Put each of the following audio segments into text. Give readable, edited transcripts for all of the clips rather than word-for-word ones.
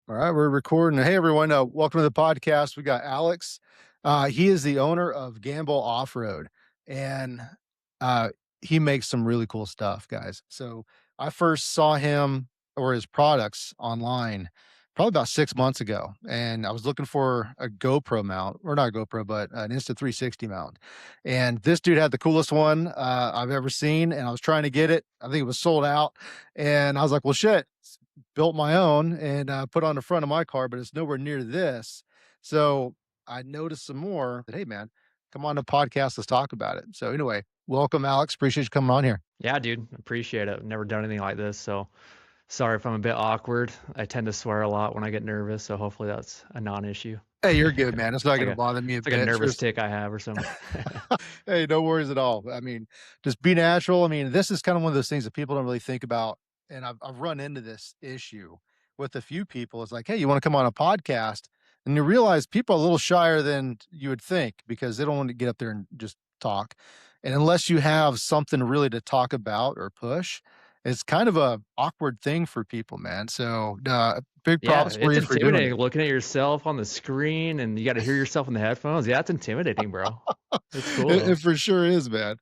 All right, we're recording. Hey, everyone. Welcome to the podcast. We got Alex. He is the owner of Gamble Offroad, and uh, he makes some really cool stuff, guys. So I first saw him or his products online probably about 6 months ago, and I was looking for a GoPro mount, or not a GoPro, but an Insta 360 mount. And this dude had the coolest one I've ever seen, and I was trying to get it. I think it was sold out, and I was like, "Well, shit." Built my own and put on the front of my car, but it's nowhere near this. So I noticed some more that, hey, man, come on the podcast. Let's talk about it. So, anyway, welcome, Alex. Appreciate you coming on here. Yeah, dude, appreciate it. Never done anything like this, so sorry if I'm a bit awkward. I tend to swear a lot when I get nervous, so hopefully that's a non-issue. Hey, you're good, man. It's not It's going like to a bother me a it's like a bit. nervous Just, tick I have or something. hey, no worries at all. I mean, just be natural. I mean, this is kind of one of those things that people don't really think about. And I've run into this issue with a few people. It's like, hey, you want to come on a podcast? And you realize people are a little shyer than you would think because they don't want to get up there and just talk. And unless you have something really to talk about or push, it's kind of a awkward thing for people, man. So big Yeah, props for it's you for doing intimidating it. looking at yourself on the screen and you gotta hear yourself in the headphones. Yeah, it's intimidating, bro. It's cool It though. for sure is, man.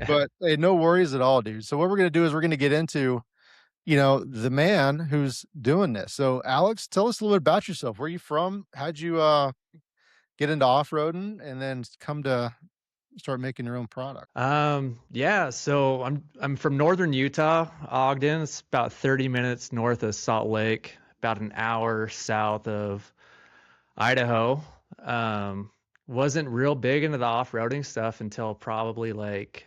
But hey, no worries at all, dude. So what we're gonna do is we're gonna get into the man who's doing this. So, Alex, tell us a little bit about yourself. Where are you from? How'd you get into off-roading and then come to start making your own product? Yeah, so I'm from northern Utah, Ogden. It's about 30 minutes north of Salt Lake, about an hour south of Idaho. Um, wasn't real big into the off-roading stuff until probably like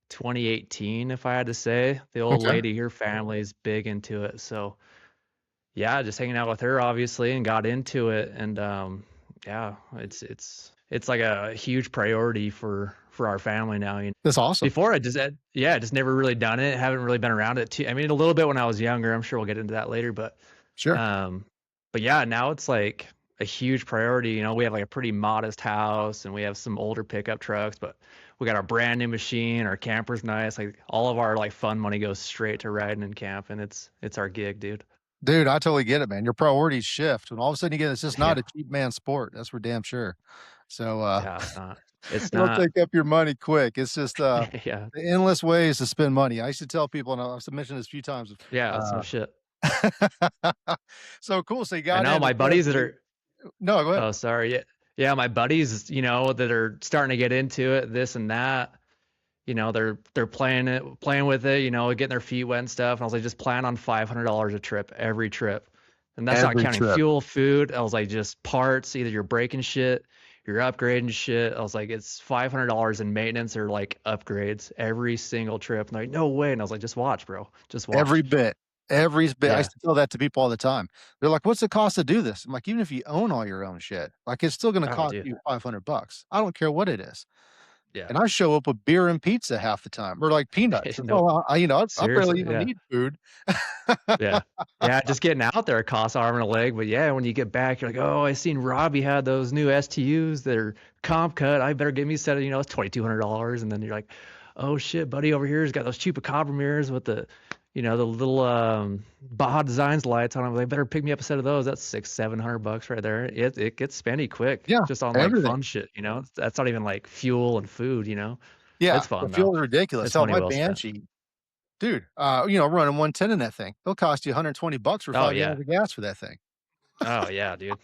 2018, if I had to say. The old Okay. lady, her family's big into it. So yeah, just hanging out with her obviously and got into it. And yeah, it's like a huge priority for our family now. That's awesome. Before I just had, yeah, just never really done it. Haven't really been around it too. I mean, a little bit when I was younger. I'm sure we'll get into that later, Sure. um, but yeah, now it's like a huge priority. We have like a pretty modest house and we have some older pickup trucks, but we got our brand new machine. Our camper's nice. Like all of our like fun money goes straight to riding and camping. It's our gig, dude. Dude, I totally get it, man. Your priorities shift. When all of a sudden you get it's just not Yeah, a cheap man sport. That's for damn sure. So yeah, it's not. It's it'll not. take up your money quick. It's just Yeah, the endless ways to spend money. I used to tell people, and I've mentioned this a few times. yeah, it's no Uh shit. so cool. So you I got know in, my buddies that especially are. no, go ahead. Oh, sorry. Yeah, yeah, my buddies, that are starting to get into it, this and that. They're playing with it, getting their feet wet and stuff. And I was like, just plan on $500 a trip, every trip. And that's not Every counting trip. fuel, food. I was like, just parts, either you're breaking shit, you're upgrading shit. I was like, it's $500 in maintenance or like upgrades every single trip. And they're like, no way. And I was like, just watch, bro. Just Every watch. bit. Every bit. I Yeah. used to tell that to people all the time. They're like, "What's the cost to do this?" I'm like, "Even if you own all your own shit, like, it's still gonna Oh, cost dude. you $500. I don't care what it is." Yeah. And I show up with beer and pizza half the time or, like, peanuts. That's No, all I barely seriously. even Yeah. need food. Yeah. Yeah, just getting out there costs arm and a leg, but yeah, when you get back, you're like, "Oh, I seen Robbie had those new STUs that are comp cut. I better get me a set of, it's $2,200." And then you're like, "Oh shit, buddy over here's got those chupacabra mirrors with the little Baja Designs lights on them. They better pick me up a set of those. That's 600-700 bucks right there. It gets spendy quick Yeah, just on like everything. fun shit, That's not even like fuel and food. Yeah, It's the fun though. fuel is ridiculous. It's Hell, money my well spent. Banshee dude, running 110 in that thing. It'll cost you $120 for Oh 5 yeah. gallons of gas for that thing. Oh yeah, dude.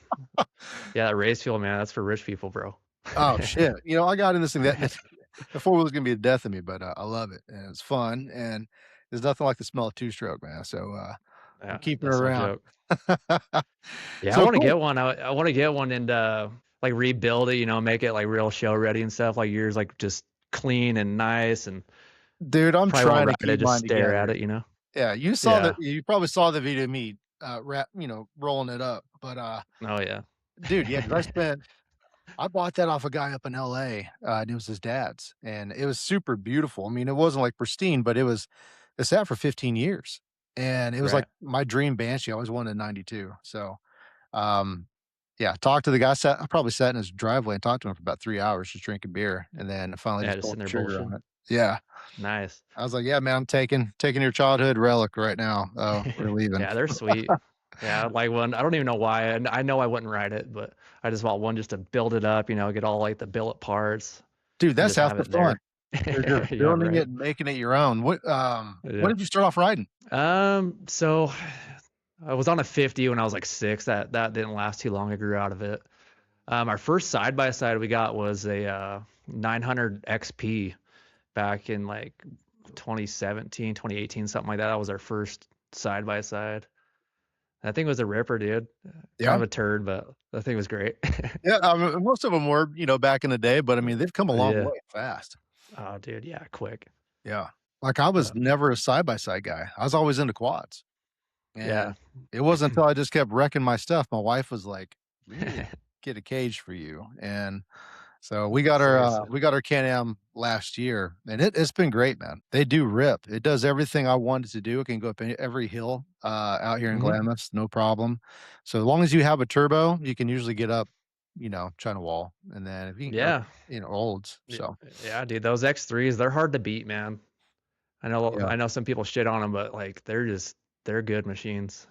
Yeah, that race fuel, man, that's for rich people, bro. Oh, shit. I got in this thing that the four-wheel's gonna be the death of me, but, I love it, and it's fun, and there's nothing like the smell of two-stroke, man, so, I'm Yeah, keeping it that's no around. joke. Yeah, I So want to cool. get one. I want to get one and like rebuild it, make it like real show ready and stuff. Like yours, like just clean and nice, and Dude, I'm probably won't trying to ride it, keep just mine stare together. at it. Yeah, Yeah. you probably saw the video of me, rolling it up, but, Oh yeah. dude, yeah, 'cause I bought that off a guy up in LA, and it was his dad's, and it was super beautiful. I mean, it wasn't, like, pristine, but it sat for 15 years, and it was, like, Right. my dream Banshee. I always wanted a 92, so, um, yeah, talked to the guy, I probably sat in his driveway and talked to him for about 3 hours just drinking beer, and then finally Yeah, just just pulled sitting the there trigger on bullshitting. it. Yeah. Nice. I was like, "Yeah, man, I'm taking your childhood relic right now. We're leaving." Yeah, they're sweet. Yeah, like one. I don't even know why, and I know I wouldn't ride it, but I just want one just to build it up, get all like the billet parts Dude, and that's just half have the it fun. there. They're just Yeah, building right. it and making it your own. What Yeah. did you start off riding? So I was on a 50 when I was like 6. That didn't last too long. I grew out of it. Our first side by side we got was a 900 XP back in like 2017, 2018, something like that. That was our first side by side. That thing was a ripper, dude. Kind Yeah? of a turd, but that thing was great. Yeah, most of them were, back in the day, but I mean, they've come a long Yeah. way fast. Oh, dude. Yeah. Quick. Yeah. Like, I was But never a side-by-side guy. I was always into quads, yeah. and it wasn't until I just kept wrecking my stuff, my wife was like, "We need to get a cage for you," and so Seriously. we got our Can-Am last year, and it's been great, man. They do rip. It does everything I wanted to do. It can go up every hill, out here in Hmm. Glamis, no problem. So, as long as you have a turbo, you can usually get up, China Wall, and then if you or, Yeah. Olds, Y- so, Yeah, dude. Those X3s, they're hard to beat, man. yeah, I know some people shit on them, but like they're good machines,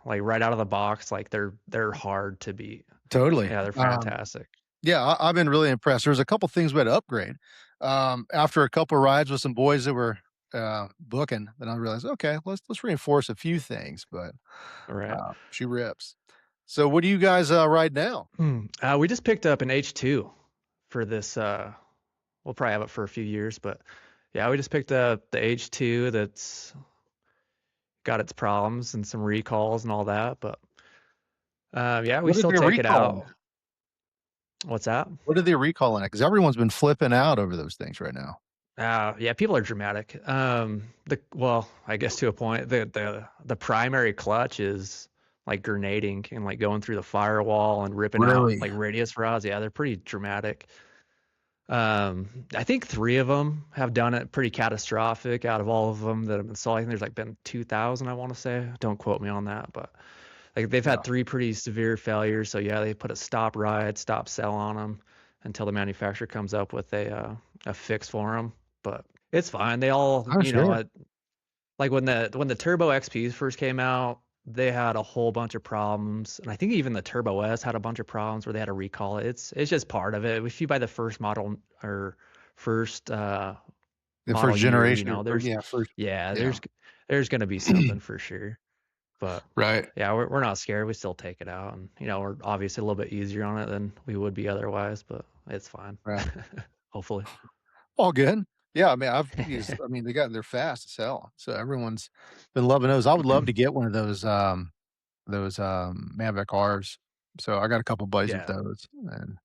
like right out of the box, like they're hard to beat. totally. Yeah, they're fantastic. Yeah, I've been really impressed. There's a couple things we had to upgrade. After a couple rides with some boys that were, booking, then I realized, "Okay, let's reinforce a few things," but, All right. she rips. So what do you guys, ride now? We just picked up an H2 for this. We'll probably have it for a few years, but yeah, we just picked up the H2 that's got its problems and some recalls and all that. But yeah, we What did still they take it recall on out. it? What's that? What did they recall on it? Because everyone's been flipping out over those things right now. Yeah, people are dramatic. I guess to a point, the primary clutch is like grenading and like going through the firewall and ripping out Really? like radius rods. Yeah, they're pretty dramatic. I think 3 of them have done it pretty catastrophic out of all of them that have been sold. I think there's like been 2,000, I want to say. Don't quote me on that, but like they've Yeah. had 3 pretty severe failures. So yeah, they put a stop ride, stop sell on them until the manufacturer comes up with a fix for them. But it's fine. They all, I'm sure. like when the Turbo XPs first came out, they had a whole bunch of problems, and I think even the Turbo S had a bunch of problems where they had to recall it. It's just part of it. If you buy the first model or first The model first year, generation or there's yeah, first yeah, yeah. there's gonna be something for sure. But Right. yeah, we're not scared. We still take it out, and we're obviously a little bit easier on it than we would be otherwise, but it's fine. Right. Hopefully. All good. Yeah, I mean, they're fast as hell, so everyone's been loving those. I would love to get one of those, Mavic Rs. So I got a couple buddies with Yeah. those, and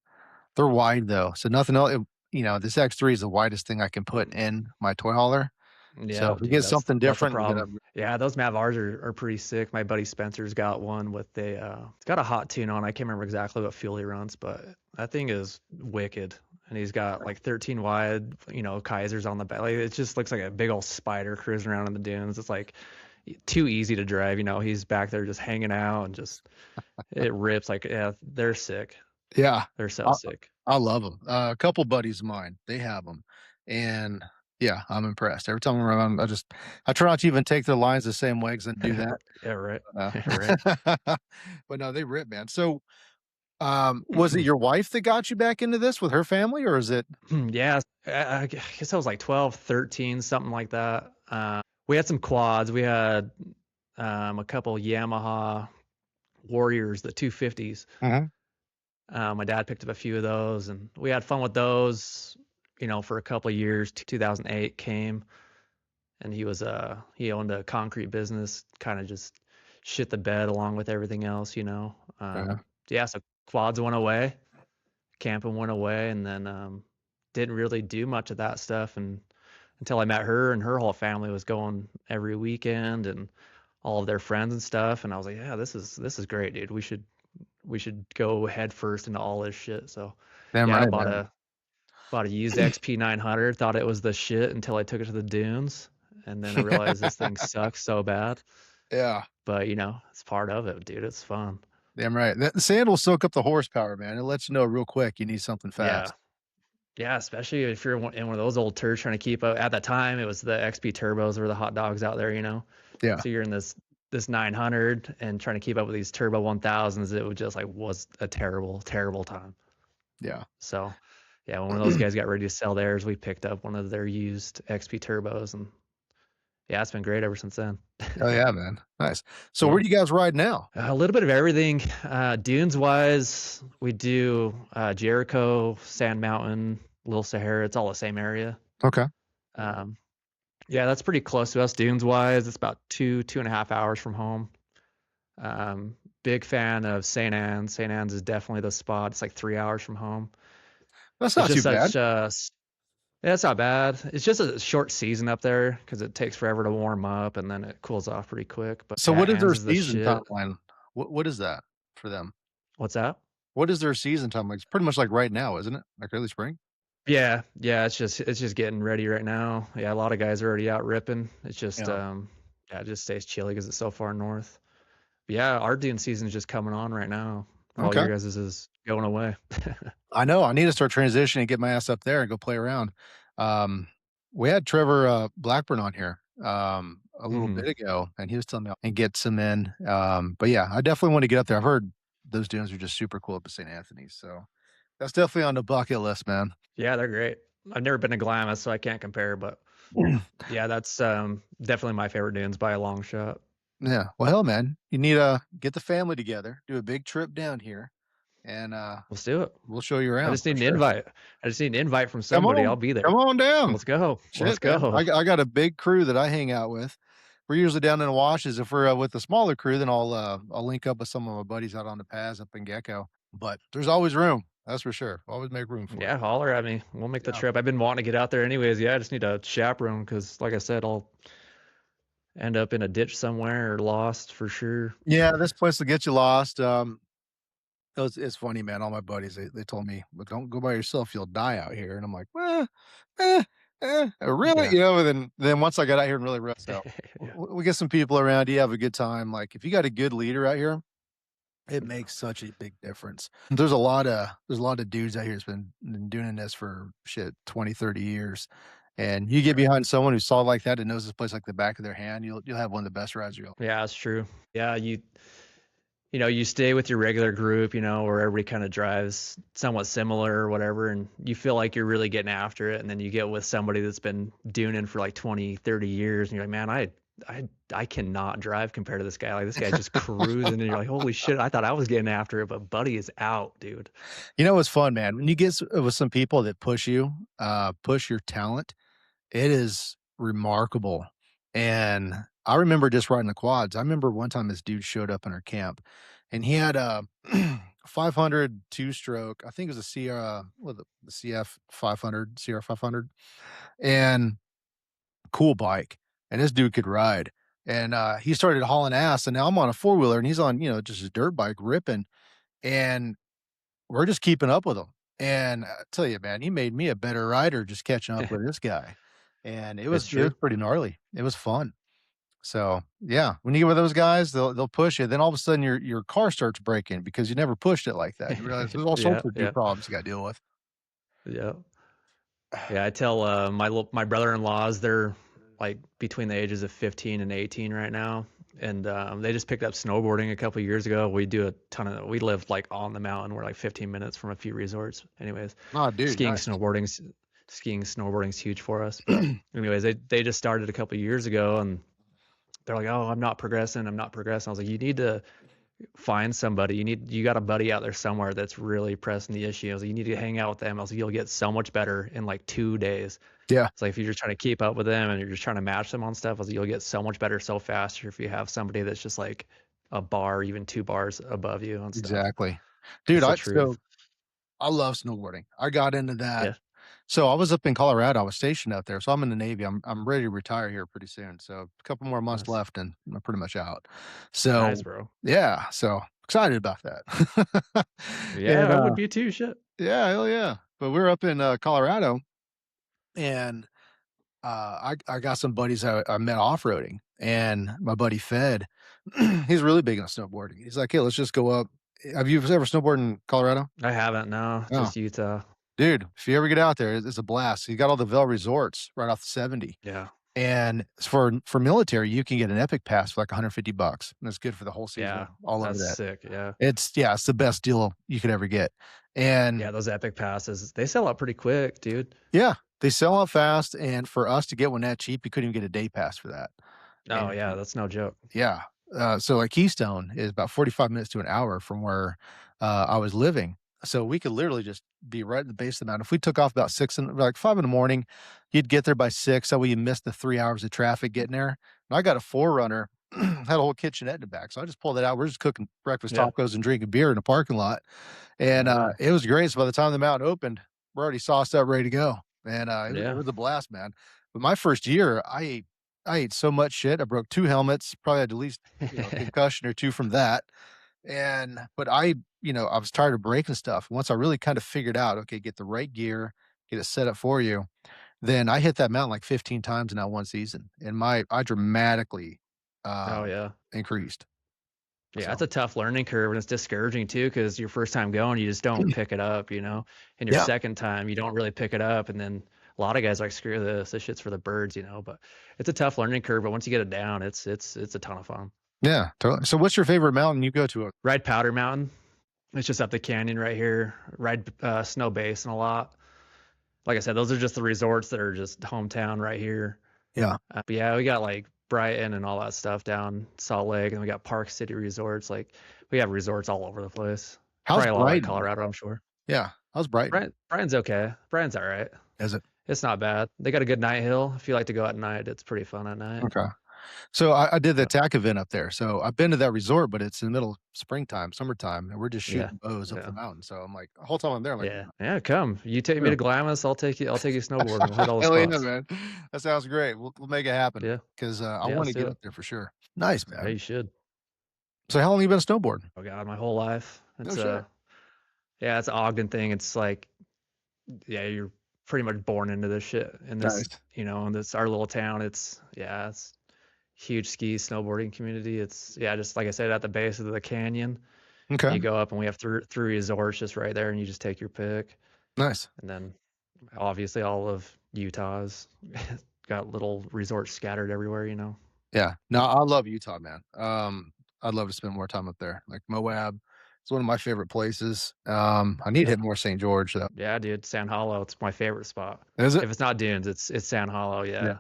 they're wide though, so nothing else. This X3 is the widest thing I can put in my toy hauler, so Yeah, if we dude, get that's something that's a different, we gotta problem. Yeah, those Mav Rs are pretty sick. My buddy Spencer's got one with it's got a hot tune on. I can't remember exactly what fuel he runs, but that thing is wicked. And he's got like 13 wide, Kaisers on the back. Like it just looks like a big old spider cruising around in the dunes. It's like too easy to drive. He's back there just hanging out and just it rips. Like yeah, they're sick. Yeah. They're so I sick. I love 'em. A couple buddies of mine, they have them, and, yeah, I'm impressed. Every time I'm around, I try not to even take their lines the same way 'cause I do that. Yeah, right. Uh, Right. but no, they rip, man. So, was it your wife that got you back into this with her family, or is it Yeah, I guess I was like 12, 13, something like that. We had some quads. We had a couple Yamaha Warriors, the 250s. Mhm. My dad picked up a few of those, and we had fun with those, for a couple of years. 2008 came, and he owned a concrete business, kind of just shit the bed along with everything else. Yeah. Yeah, so quads went away, camping went away, and then didn't really do much of that stuff and until I met her, and her whole family was going every weekend and all of their friends and stuff, and I was like, yeah, this is great, dude. We should go head first into all this shit. So Damn yeah, I right, bought man. a used XP 900, thought it was the shit until I took it to the dunes, and then I realized this thing sucks so bad. Yeah. But it's part of it, dude. It's fun. Damn right. The sand will soak up the horsepower, man. It lets you know real quick you need something Yeah. fast. Yeah, especially if you're in one of those old turds trying to keep up. At that time, it was the XP turbos were the hot dogs out there. Yeah. So you're in this this 900 and trying to keep up with these turbo 1000s, it was just like was a terrible, terrible time. Yeah. So, yeah, when one of those guys got ready to sell theirs, we picked up one of their used XP turbos, and yeah, it's been great ever since then. Oh, yeah, man. Nice. So where Yeah. do you guys ride now? A little bit of everything. Dunes wise, we do Jericho, Sand Mountain, Little Sahara. It's all the same area. Okay. Um, yeah, that's pretty close to us. Dunes wise, it's about 2.5 hours from home. Big fan of St. Anne's. St. Anne's is definitely the spot. It's like 3 hours from home. That's It's not too just bad. such yeah, it's not bad. It's just a short season up there because it takes forever to warm up and then it cools off pretty quick. But So yeah, what is their Anne's is the season shit. timeline? What is that for them? What's that? What is their season time like? It's pretty much like right now, isn't it? Like early spring? Yeah, yeah, it's just getting ready right now. Yeah, a lot of guys are already out ripping. It's just Yeah. yeah, it just stays chilly because it's so far north. But yeah, our dune season is just coming on right now. While Okay. your guys' is going away. I know. I need to start transitioning and get my ass up there and go play around. Um, we had Trevor Blackburn on here a little Hmm. bit ago, and he was telling me and get some in. But yeah, I definitely want to get up there. I've heard those dunes are just super cool up at St. Anthony's, so that's definitely on the bucket list, man. Yeah, they're great. I've never been to Glamis, so I can't compare, but yeah, that's definitely my favorite dunes by a long shot. Yeah. Well, hell, man, you need to get the family together, do a big trip down here, and Let's do it. we'll show you I around just for need an sure. invite. I just need an invite from Come somebody. on, I'll be come there. on down. Let's go. Let's Shit, man. go. I got a big crew that I hang out with. We're usually down in the washes. If we're with a smaller crew, then I'll link up with some of my buddies out on the paths up in Gecko. But there's always room. That's for sure. Always make room for Yeah, holler at me. We'll make the you. Yeah. trip. I've been wanting to get out there anyways. Yeah, I just need a chaperone because, like I said, I'll end up in a ditch somewhere or lost for sure. Yeah, this place will get you lost. It's funny, man. All my buddies, they told me, "But don't go by yourself, you'll die out here." And I'm like, "Well, really?" Yeah. And then once I got out here and really so Yeah. we get some people around, you have a good time. Like if you got a good leader out here, it makes such a big difference. There's a lot of dudes out here that's been doing this for shit 20, 30 years. And you get Right. behind someone who's solid like that and knows this place like the back of their hand, you'll have one of the best rides you'll. Yeah, that's true. Yeah, you stay with your regular group, where everybody kind of drives somewhat similar or whatever, and you feel like you're really getting after it. And then you get with somebody that's been doing it for like 20, 30 years, and you're like, man, I cannot drive compared to this guy. Like this guy's just cruising, and you're like, holy shit, I thought I was getting after it, but Buddy is out, dude. You know, it's fun, man. When you get with some people that push your talent, it is remarkable. And I remember just riding the quads. I remember one time this dude showed up in our camp and he had a 500 two-stroke. I think it was a CR, the CF 500, CR 500, and cool bike. And this dude could ride. And he started hauling ass. And now I'm on a four wheeler and he's on, just his dirt bike ripping. And we're just keeping up with him, and I tell you, man, he made me a better rider just catching up with this guy, and It's it was true. pretty gnarly. It was fun. So, yeah, when you get with those guys, they'll push you, then all of a sudden your car starts breaking because you never pushed it like that. You realize there's all Yeah, sorts of new yeah, problems you gotta deal with. yeah. Yeah, I tell my brother-in-laws they're like between the ages of 15 and 18 right now, and they just picked up snowboarding a couple years ago. We live like on the mountain. We're like 15 minutes from a few resorts. Anyways, Oh, dude, skiing, nice. snowboarding's snowboarding's huge for us. But anyways, they just started a couple years ago, and they're like, oh, I'm not progressing. I'm not progressing. I was like, you need to find somebody. You got a buddy out there somewhere that's really pressing the issue. I was like, you need to hang out with them. I was like, you'll get so much better in like 2 days. Yeah, It's like if you're just trying to keep up with them and you're just trying to match them on stuff, I was like, you'll get so much better so faster if you have somebody that's just like a bar, even 2 bars above you on stuff. exactly. Dude, It's the I truth. I love snowboarding. I got into that. Yeah. So I was up in Colorado. I was stationed out there. So I'm in the Navy. I'm ready to retire here pretty soon. So a couple more months Nice. left and I'm pretty much out. Nice, So bro. yeah, so excited about that. Yeah, And I would be too. Shit. yeah, hell yeah. But we're up in Colorado and I got some buddies I met off-roading and my buddy Fed, he's really big on snowboarding. He's like, hey, let's just go up. Have you ever snowboarded in Colorado? I haven't, no. No. Just Utah. Dude, if you ever get out there, it's a blast. You got all the Vail resorts right off the 70, Yeah. And for military, you can get an Epic Pass for like 150 bucks, and it's good for the whole season, Yeah, all over that's that. sick, yeah. It's the best deal you could ever get. And Yeah, those Epic passes, they sell out pretty quick, dude. yeah, they sell out fast, and for us to get one that cheap, you couldn't even get a day pass for that. Oh, And yeah, that's no joke. yeah, so, like, Keystone is about 45 minutes to an hour from where, I was living, so we could literally just be right at the base of the mountain. If we took off about 6 and like, 5 in the morning, you'd get there by 6, that way you missed the 3 hours of traffic getting there. And I got a 4Runner, had a whole kitchenette in the back, so I just pulled it out. We're just cooking breakfast Yeah. tacos and drinking beer in the parking lot, and, Oh, yeah. it was great. So by the time the mountain opened, we're already sauced up, ready to go, and, it Yeah. was a blast, man. But my first year, I ate so much shit. I broke 2 helmets, probably had at least, a concussion or 2 from that, and but I was tired of breaking stuff. Once I really kind of figured out, okay, get the right gear, get it set up for you, then I hit that mountain like 15 times in that one season, and my I dramatically, Oh, uh, yeah. increased. Yeah, it's So a tough learning curve, and it's discouraging too, because your first time going, you just don't pick it up, and your yeah, second time, you don't really pick it up, and then a lot of guys are like, "Screw this shit's for the birds," but it's a tough learning curve, but once you get it down, it's a ton of fun. yeah, totally. So what's your favorite mountain you go to? Ride Powder Mountain, it's just up the canyon right here. Ride, Snow Basin a lot. Like I said, those are just the resorts that are just hometown right here. Yeah. But yeah, we got like Brighton and all that stuff down Salt Lake, and we got Park City resorts. Like we have resorts all over the place. How's Probably a lot like Brighton? Colorado, I'm sure. Yeah, how's Brighton? Brighton's okay. Brighton's all right. Is it? It's not bad. They got a good night hill. If you like to go at night, it's pretty fun at night. Okay. So I did the Yeah, TAC event up there. So I've been to that resort, but it's in the middle of springtime, summertime, and we're just yeah, shooting bows up the yeah, mountain. So I'm like, the whole time I'm there, I'm like, yeah, yeah. Come, you take me "Yeah." to Glamis. I'll take you. I'll take you snowboarding. We'll hit all the Hell yeah, spots. man. That sounds great. We'll make it happen Yeah, because I yeah. want Let's to do get it. up there for sure. Nice, Yeah, man. you should. So how long you been snowboarding? Oh God, my whole life. No It's shit. a yeah, it's an Ogden thing. It's like yeah, you're pretty much born into this shit in this, Nice. in this our little town. It's huge ski snowboarding community. It's yeah, just like I said, at the base of the canyon. Okay. You go up and we have three resorts just right there, and you just take your pick. Nice. And then obviously all of Utah's got little resorts scattered everywhere. Yeah. No, I love Utah, man. I'd love to spend more time up there. Like Moab, it's one of my favorite places. I need to Yeah. hit more St. George though. Yeah, dude, Sand Hollow, it's my favorite spot. Is it? If it's not dunes, it's Sand Hollow, Yeah. yeah.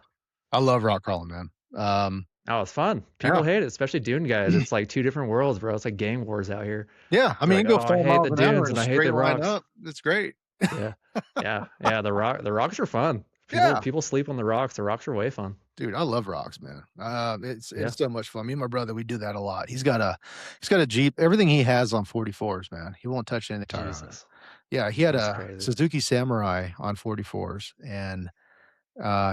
I love rock crawling, man. Oh, it's fun. Yeah. People hate it, especially dune guys. It's like two different worlds, bro. It's like gang wars out here. Yeah, I They're mean, you like, can go "Oh, I 4 hate miles the an hour dunes in and a I hate straight the line rocks." up. It's great. Yeah. Yeah. Yeah, the rocks are fun. People Yeah. people sleep on the rocks. The rocks are way fun. Dude, I love rocks, man. Yeah. It's so much fun. Me and my brother, we do that a lot. He's got a Jeep. Everything he has on 44s, man. He won't touch any tire on it. Jesus. Yeah, he had That's a crazy. Suzuki Samurai on 44s, and,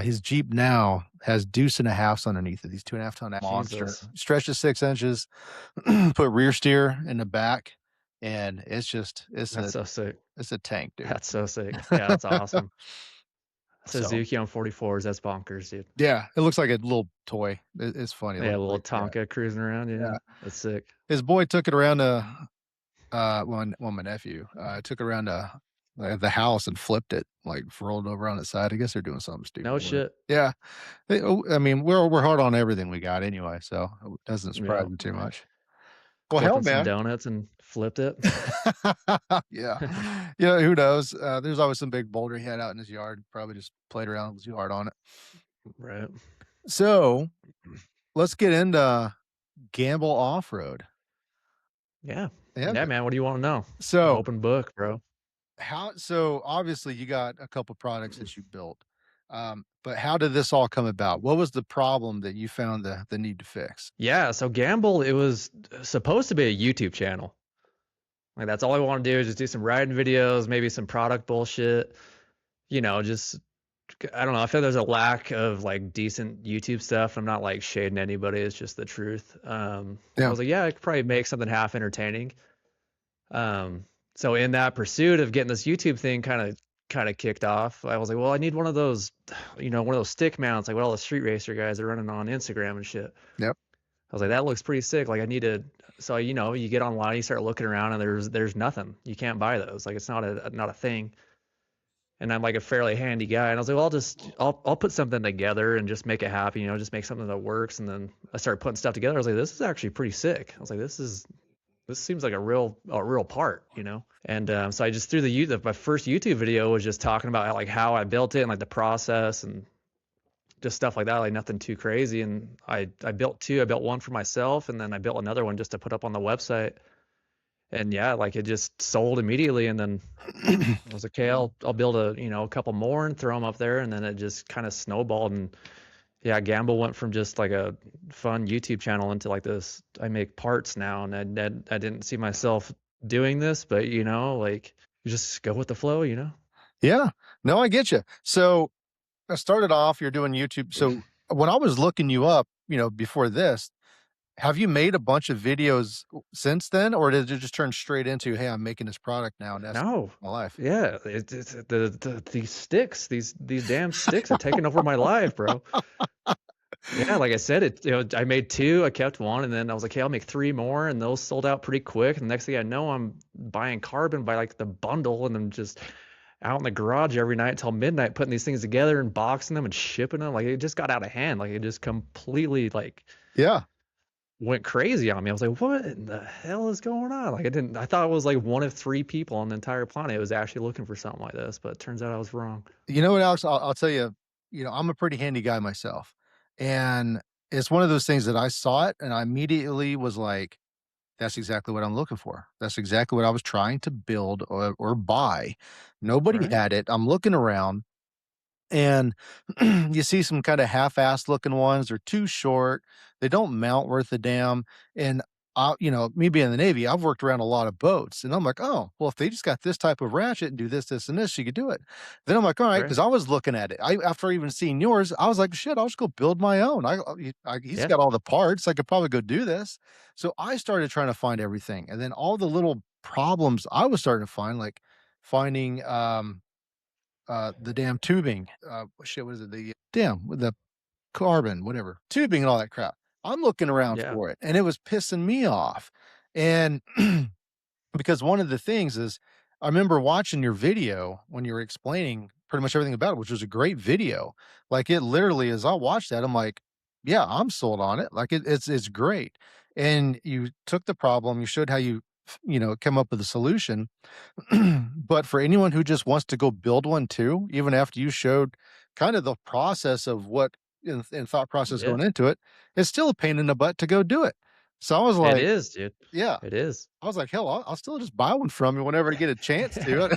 his Jeep now has deuce and a halfs underneath it. These 2.5 ton monster. Jesus. Stretches 6 inches, put rear steer in the back, and it's just That's so sick. it's a tank, dude. That's so sick. Yeah, that's awesome. So Suzuki on 44s, that's bonkers, dude. yeah, it looks like a little toy. It's funny. It Yeah, a looks little like yeah, Tonka cruising around. Yeah, yeah. that's sick. His boy took it around to, my nephew, took it around to, the house and flipped it, like, rolled over on its side. I guess they're doing something stupid No with it. shit. Yeah. I mean, we're hard on everything we got anyway, so it doesn't surprise Yeah. me too much. Well, hell, Flipping some man. donuts and flipped it. Yeah. Yeah, who knows? There's always some big boulder he had out in his yard, probably just played around too hard on it. Right. So, let's get into Gamble Offroad. Yeah. Yeah, Yeah, man. man. What do you want to know? I'm So open book, bro. so obviously you got a couple products that you built, but how did this all come about? What was the problem that you found the need to fix? Yeah. So Gamble, it was supposed to be a YouTube channel. Like that's all I want to do is just do some riding videos, maybe some product bullshit. Just I don't know. I feel there's a lack of like decent YouTube stuff. I'm not like shading anybody. It's just the truth. I Yeah. was like, yeah, I could probably make something half entertaining. So in that pursuit of getting this YouTube thing kind of kicked off, I was like, well, I need one of those, one of those stick mounts, like what all the street racer guys are running on Instagram and shit. Yep. I was like, that looks pretty sick. Like I need to, so you get online, you start looking around, and there's nothing. You can't buy those. Like it's not a thing. and I'm like a fairly handy guy. And I was like, well, I'll put something together and just make it happen, just make something that works. And then I started putting stuff together. I was like, this is actually pretty sick. I was like, this seems like a real part. And so I just threw my first YouTube video was just talking about like how I built it and like the process and just stuff like that, like nothing too crazy. And I built two. I built one for myself, and then I built another one just to put up on the website. And yeah, like it just sold immediately. And then I was like, okay, I'll build a couple more and throw them up there, and then it just kind of snowballed. And yeah, Gamble went from just like a fun YouTube channel into like this. I make parts now, and I didn't see myself doing this, but like you just go with the flow. Yeah. No, I get you. So I started off, you're doing YouTube. So when I was looking you up, before this, have you made a bunch of videos since then, or did it just turn straight into, hey, I'm making this product now and that's No, my life? yeah, it's these sticks, these damn sticks are taking over my life, bro. Yeah, like I said, I made two, I kept one, and then I was like, hey, I'll make three more, and those sold out pretty quick. And the next thing I know, I'm buying carbon by like the bundle, and I'm just out in the garage every night until midnight, putting these things together and boxing them and shipping them. Like it just got out of hand. Like it just completely like Yeah. went crazy on me. I was like, what in the hell is going on? Like I thought I was like one of three people on the entire planet who was actually looking for something like this, but it turns out I was wrong. You know what, Alex? I'll tell you, I'm a pretty handy guy myself. And it's one of those things that I saw it and I immediately was like, that's exactly what I'm looking for. That's exactly what I was trying to build or buy. Nobody Right? had it. I'm looking around and you see some kinda half-assed looking ones, they're too short, they don't mount worth a damn, and me being in the Navy, I've worked around a lot of boats, and I'm like, "Oh, well, if they just got this type of ratchet and do this, this, and this, you could do it." Then I'm like, "Alright," Right? 'cause I was looking at it. After even seeing yours, I was like, "Shit, I'll just go build my own. He's Yeah. got all the parts, I could probably go do this." So I started trying to find everything, and then all the little problems I was starting to find, like finding, the damn tubing, shit, what is it? With the carbon, whatever, tubing and all that crap. I'm looking around Yeah. for it, and it was pissing me off. And because one of the things is, I remember watching your video when you were explaining pretty much everything about it, which was a great video. Like it literally, as I watched that, I'm like, yeah, I'm sold on it. Like it's great. And you took the problem, you showed how you, come up with a solution. But for anyone who just wants to go build one too, even after you showed kind of the process of what and thought process Yeah. going into it, it's still a pain in the butt to go do it. So I was It like, is, dude. yeah, It is. I was like, hell, I'll still just buy one from you whenever I get a chance to.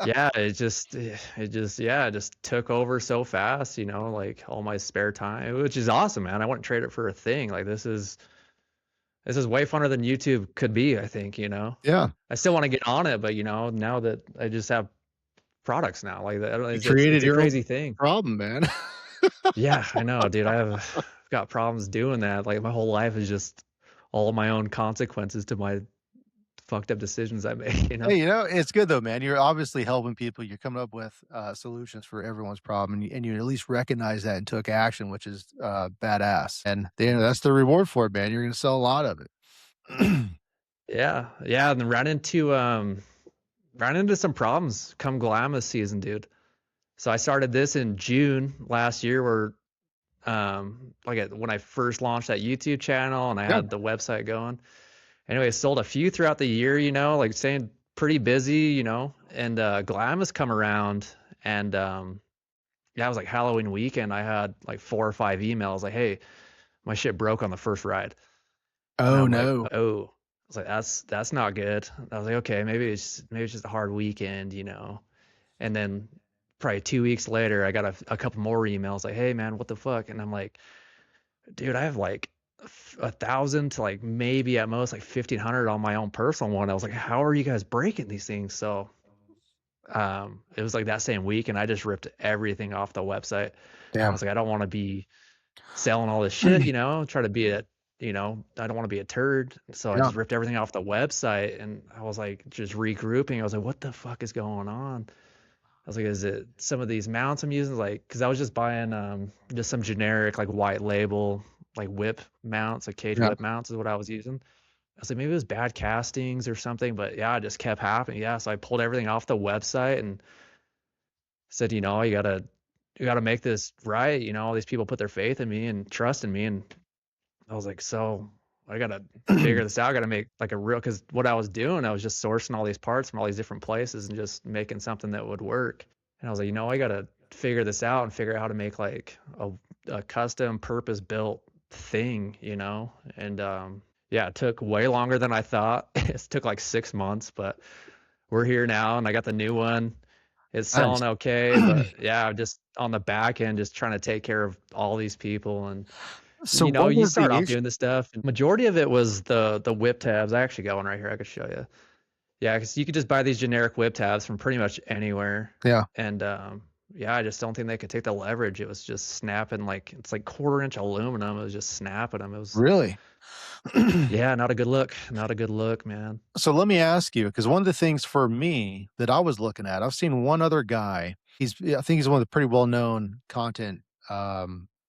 Yeah, it just took over so fast, like all my spare time, which is awesome, man. I wouldn't trade it for a thing. Like this is way funner than YouTube could be, I think. Yeah, I still want to get on it, but now that I just have products now, like that, you it's created a your own crazy thing. problem, man. Yeah, I know, dude. I've got problems doing that. Like my whole life is just all my own consequences to my fucked up decisions I make. Hey, it's good though, man. You're obviously helping people. You're coming up with solutions for everyone's problem, and you at least recognize that and took action, which is badass. And that's the reward for it, man. You're going to sell a lot of it. Yeah, yeah, and then ran into some problems come Glamis season, dude. So I started this in June last year, where when I first launched that YouTube channel and I Yeah. had the website going. Anyway, sold a few throughout the year, like staying pretty busy. And Glamis come around, and yeah, it was like Halloween weekend. I had like 4 or 5 emails like, "Hey, my shit broke on the first ride," and Oh I'm like, no. "Oh." I was like, "That's not good." I was like, "Okay, maybe it's just a hard weekend." And then probably 2 weeks later, I got a couple more emails like, "Hey, man, what the fuck?" And I'm like, "Dude, I have like 1,000 to like maybe at most like 1,500 on my own personal one." I was like, "How are you guys breaking these things?" So it was like that same week, and I just ripped everything off the website. I Damn. was like, I don't want to be selling all this shit. Try to be I don't want to be a turd. So I Yeah. just ripped everything off the website, and I was like just regrouping. I was like, what the fuck is going on? I was like, is it some of these mounts I'm using? Like, cause I was just buying just some generic like white label like whip mounts, like cage Yeah. whip mounts is what I was using. I was like, maybe it was bad castings or something, but yeah, it just kept happening. Yeah, so I pulled everything off the website, and said, you gotta make this right. All these people put their faith in me and trust in me. And I was like, so I gotta figure this out. I gotta make like a real, because what I was doing, I was just sourcing all these parts from all these different places and just making something that would work. And I was like, I gotta figure this out and figure out how to make like a custom purpose built thing, And yeah, it took way longer than I thought. It took like 6 months, but we're here now and I got the new one. It's Nice. selling okay, but yeah, just on the back end, just trying to take care of all these people. And So what you was start the off issue? doing this stuff, and majority of it was the whip tabs. I actually got one right here. I could show you. Yeah, because you could just buy these generic whip tabs from pretty much anywhere. Yeah, And yeah, I just don't think they could take the leverage. It was just snapping like it's like quarter-inch aluminum. It was just snapping them. It was really? yeah, not a good look. Not a good look, man. So let me ask you, because one of the things for me that I was looking at, I've seen one other guy. I think he's one of the pretty well-known content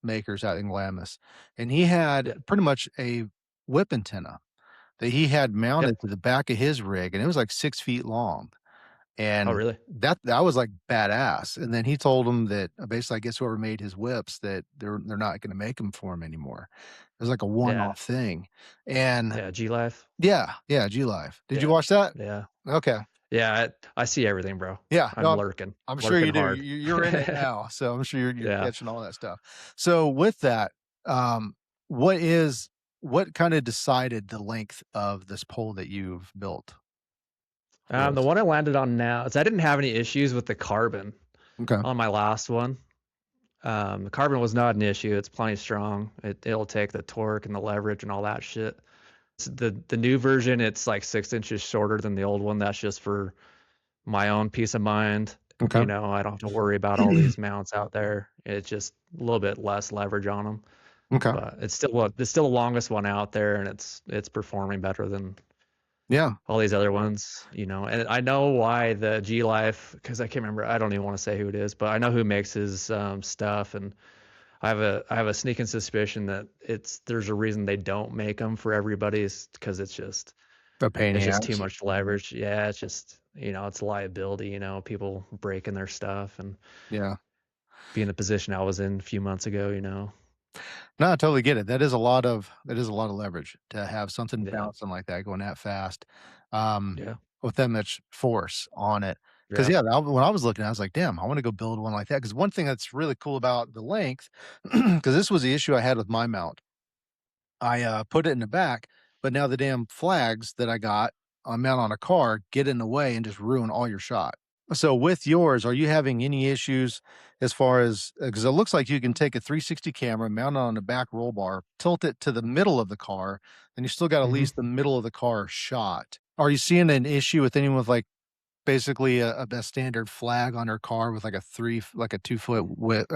makers out in Glamis, and he had Yeah. pretty much a whip antenna that he had Yep. mounted to the back of his rig, and it was like 6 feet long. Oh, And really? that was, like, badass, and then he told him that, basically, I guess whoever made his whips, that they're not gonna make them for him anymore. It was like a Yeah. one-off thing, and Yeah. G Life. yeah, yeah, G Live. Did you Yeah. watch that? Yeah. Okay. Yeah. I see everything, bro. Yeah, I'm no, lurking, I'm sure lurking you do. hard. You're in it now, so I'm sure you're Yeah. catching all that stuff. So with that, um, what is what kinda decided the length of this pole that you've built for The us? one I landed on now is I didn't have any issues with the carbon Okay, on my last one. The carbon was not an issue. It's plenty strong. It'll take the torque and the leverage and all that shit. The new version, it's like 6 inches shorter than the old one. That's just for my own peace of mind. okay. I don't have to worry about all these mounts out there. It's just a little bit less leverage on them. Okay. But it's still the longest one out there, and it's performing better than Yeah, all these other ones. And I know why the G Life, because I can't remember. I don't even want to say who it is, but I know who makes his stuff, and I have a sneaking suspicion that there's a reason they don't make them for everybody, is because a pain in it's the just too ass. much leverage. Yeah, it's just it's liability. People breaking their stuff and Yeah. be in the position I was in a few months ago. No, I totally get it. That is a lot of leverage to have something Yeah, bouncing like that going that fast, um, yeah, with that much force on it. Because yeah. yeah, when I was looking, I was like, "Damn, I wanna go build one like that." Because one thing that's really cool about the length, because this was the issue I had with my mount. I, put it in the back, but now the damn flags that I got mount on a car get in the way and just ruin all your shot. So with yours, are you having any issues as far as, because it looks like you can take a 360 camera, mount it on the back roll bar, tilt it to the middle of the car, and you still got at hmm least the middle of the car shot. Are you seeing an issue with anyone with, like, basically a standard flag on their car with, like a 2 foot width,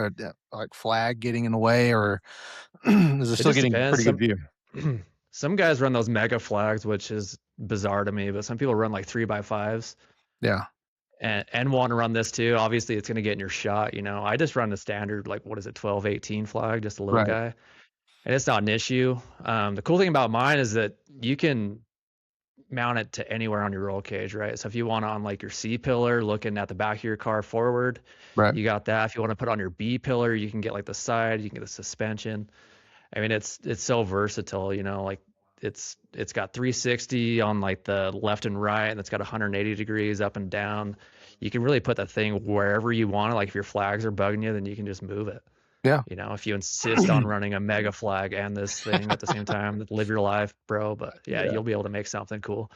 like, flag getting in the way, or is it It still just getting depends. pretty good Some view? some guys run those mega flags, which is bizarre to me, but some people run like 3x5s. Yeah, And want to run this too. Obviously, it's going to get in your shot. I just run the standard, like, what is it, 12, 18 flag, just a little right, guy. And it's not an issue. The cool thing about mine is that you can mount it to anywhere on your roll cage, right? So if you want on like your C pillar, looking at the back of your car forward, right. you got that. If you want to put on your B pillar, you can get like the side, you can get the suspension. I mean, it's so versatile, like it's got 360 on like the left and right, and it's got 180 degrees up and down. You can really put that thing wherever you want it. Like if your flags are bugging you, then you can just move it. Yeah. If you insist on running a mega flag and this thing at the same time, live your life, bro. But yeah, Yeah. you'll be able to make something cool.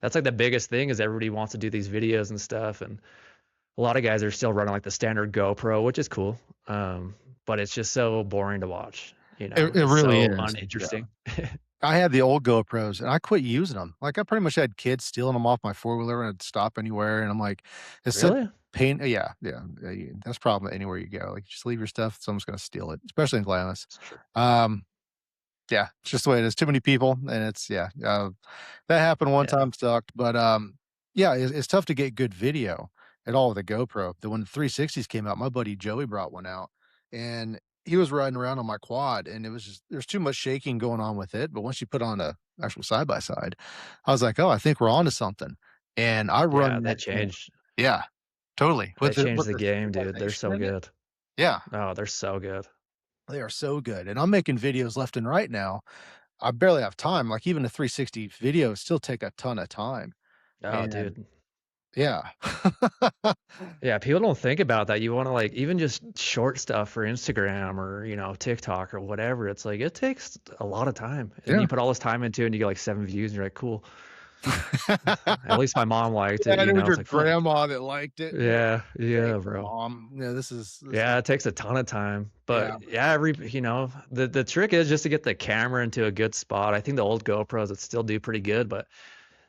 That's like the biggest thing, is everybody wants to do these videos and stuff, and a lot of guys are still running like the standard GoPro, which is cool. But it's just so boring to watch. It It's really so is. Yeah. uninteresting. I had the old GoPros, and I quit using them. Like, I pretty much had kids stealing them off my four-wheeler, and I'd stop anywhere, and I'm like, it's such Really? pain. Yeah, yeah, that's a problem anywhere you go. Like, just leave your stuff, someone's gonna steal it, especially in Glamis. It's true. Um, yeah, it's just the way it is. Too many people, and it's yeah, that happened one Yeah. time, sucked, but, yeah, it's tough to get good video at all with a GoPro. The when the 360s came out, my buddy Joey brought one out, and he was riding around on my quad, and it was just there's too much shaking going on with it, but once you put on a actual side by side, I was like, "Oh, I think we're onto something," and I Yeah, run they that thing. changed. Yeah. Totally. They changed With the the game, dude. They're stabilization so in it. good. Yeah, Oh, they're so good. they are so good, and I'm making videos left and right now. I barely have time, like, even the 360 videos still take a ton of time, Oh, and dude. yeah. Yeah, people don't think about that. You wanna, like, even just short stuff for Instagram or, TikTok or whatever, it's like, it takes a lot of time, and Yeah. you put all this time into it, and you get, like, 7 views, and you're like, "Cool." At least my mom liked it, Yeah, and it was it's your like, "Fuck." grandma that liked it. Yeah. Yeah, yeah, Thanks, bro. mom. Yeah, this is Yeah, it takes a ton of time, yeah, but yeah, the trick is just to get the camera into a good spot. I think the old GoPros would still do pretty good, but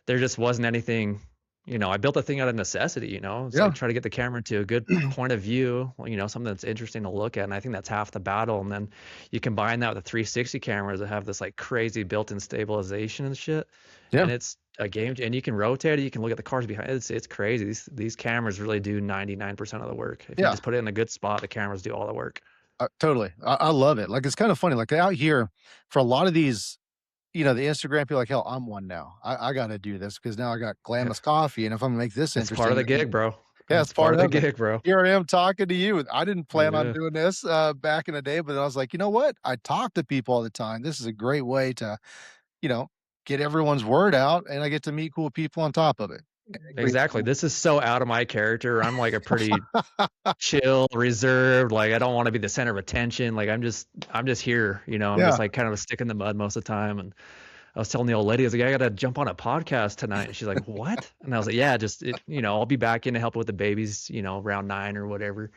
there just wasn't anything. I built the thing out of necessity. It's yeah, like try to get the camera to a good point of view, something that's interesting to look at, and I think that's half the battle. And then you combine that with the 360 cameras that have this like crazy built-in stabilization and shit, yeah, and it's a game. And you can rotate it. You can look at the cars behind. It's crazy. These cameras really do 99% of the work. If you yeah, just put it in a good spot, the cameras do all the work. totally. I love it. Like, it's kinda funny, like, out here, for a lot of these, the Instagram people, like, hell, I'm one now. I gotta do this because now I got Glamis coffee, and if I'm gonna make this It's part of interesting, the gig, bro. yeah, it's It's part part of the of it. gig, bro. Here I am talking to you. I didn't plan on Yeah. doing this, back in the day, but I was like, "You know what? I talk to people all the time. This is a great way to, you know, get everyone's word out, and I get to meet cool people on top of it." Great Exactly. time. This is so out of my character. I'm like a pretty chill, reserved, like I don't want to be the center of attention. Like I'm just here, I'm just Yeah. like kind of a stick in the mud most of the time. And I was telling the old lady, I was like, I gotta jump on a podcast tonight. And she's like, what? And I was like, yeah, I'll be back in to help with the babies, around 9 or whatever.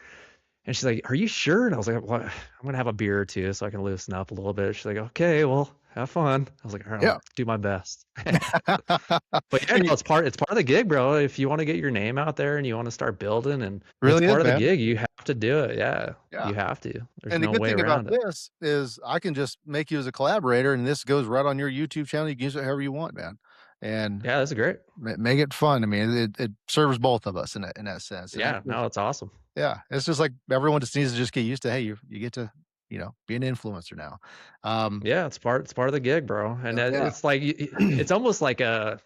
And she's like, are you sure? And I was like, what? I'm gonna have a beer or two so I can loosen up a little bit. She's like, okay, well, have fun. I was like, all right, Yeah. I'll do my best. But yeah, And no, it's part of the gig, bro. If you wanna get your name out there and you wanna start building and it's really is, part of the man. gig, you have to do it. Yeah, Yeah. you have to. There's And the no good way thing about around it. this is I can just make you as a collaborator, and this goes right on your YouTube channel. You can use it however you want, man, and Yeah, that's great. make it fun. I mean, it serves both of us in that sense, and Yeah, no, it's awesome. it's just like everyone just needs to just get used to, hey, you get to, be an influencer now. Um, Yeah, it's part of the gig, bro. And yeah. it's like it's almost like a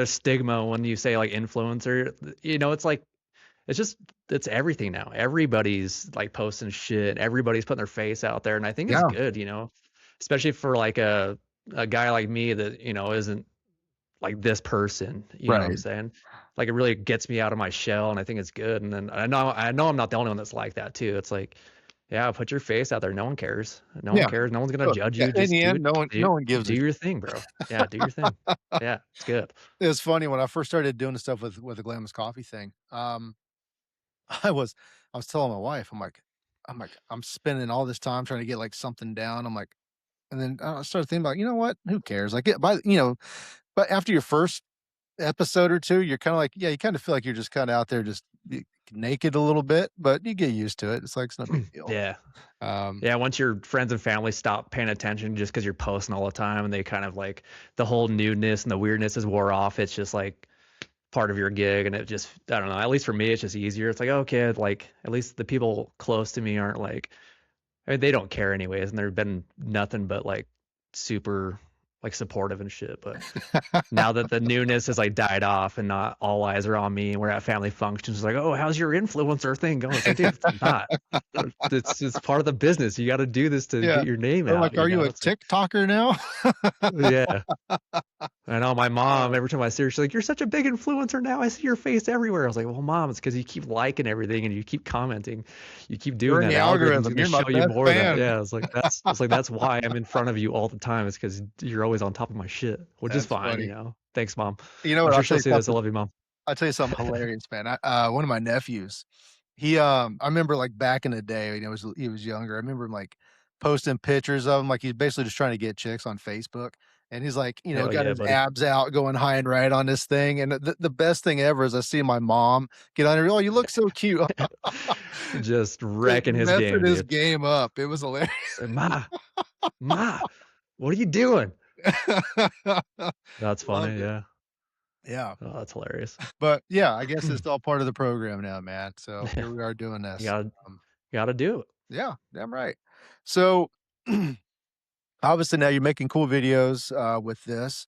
stigma when you say like influencer. It's like it's just it's everything now. Everybody's like posting shit. Everybody's putting their face out there, and I think it's Yeah, good, especially for like a guy like me that isn't like this person. You know what I'm right. saying? Like it really gets me out of my shell, and I think it's good. And then I know I'm not the only one that's like that too. It's like, yeah, put your face out there. No one cares. No one Yeah, cares. No one's gonna totally. judge Yeah, you. in Just the do end, it. no one gives Do a your thing, bro. Yeah, do your thing. Yeah, it's good. it's funny when I first started doing the stuff with the Glamis coffee thing, I was I was telling my wife, I'm like, "I'm spending all this time trying to get, like, something down." I'm like, and then I started thinking about, "You know what? Who cares?" Like, but after your first episode or 2, you're kinda like, yeah, you kinda feel like you're just kinda out there just naked a little bit, but you get used to it. It's like, it's no big deal. Yeah. Um, Yeah, once your friends and family stop paying attention just because 'cause you're posting all the time and they kind of like the whole newness and the weirdness is wore off, it's just like part of your gig and it just I don't know, at least for me, it's just easier. It's like, okay, like at least the people close to me aren't like I mean, they don't care anyways, and they've been nothing but like super like supportive and shit. But now that the newness has like died off and not all eyes are on me, and we're at family functions, it's like, oh, how's your influencer thing going? It's like, dude, it's not. It's part of the business. You got to do this to yeah. get your name They're out. like, "Are you a It's like, TikToker now?" yeah. I know my mom, Oh, every time I see her, she's like, "You're such a big influencer now. I see your face everywhere." I was like, "Well, mom, it's because you keep liking everything and you keep commenting. You keep "You're doing in that. the The algorithm's algorithm. gonna You're my show you best more of that." fan." Yeah, I was like, that's why I'm in front of you all the time. It's because you're always on top of my shit, which is That's fine, funny. Thanks, mom. You know I'm what? sure she'll see this. I love you, mom. I'll tell you something hilarious, man. One of my nephews, I remember, like, back in the day, he was younger. I remember him, like, posting pictures of him, like, he's basically just trying to get chicks on Facebook, and he's, like, Hell got yeah, his buddy. abs out going high and right on this thing, and the best thing ever is I see my mom get on there, "Oh, you look so cute." Just Just wrecking his messing game, his dude. game up. It was hilarious. Say, ma, what are you doing? That's funny. Loved it. Yeah. Yeah. Oh, that's hilarious. But, yeah, I guess it's all part of the program now, man, so Yeah, here we are doing you this. gotta Um, gotta do it. yeah, damn right. So, obviously, now you're making cool videos, with this,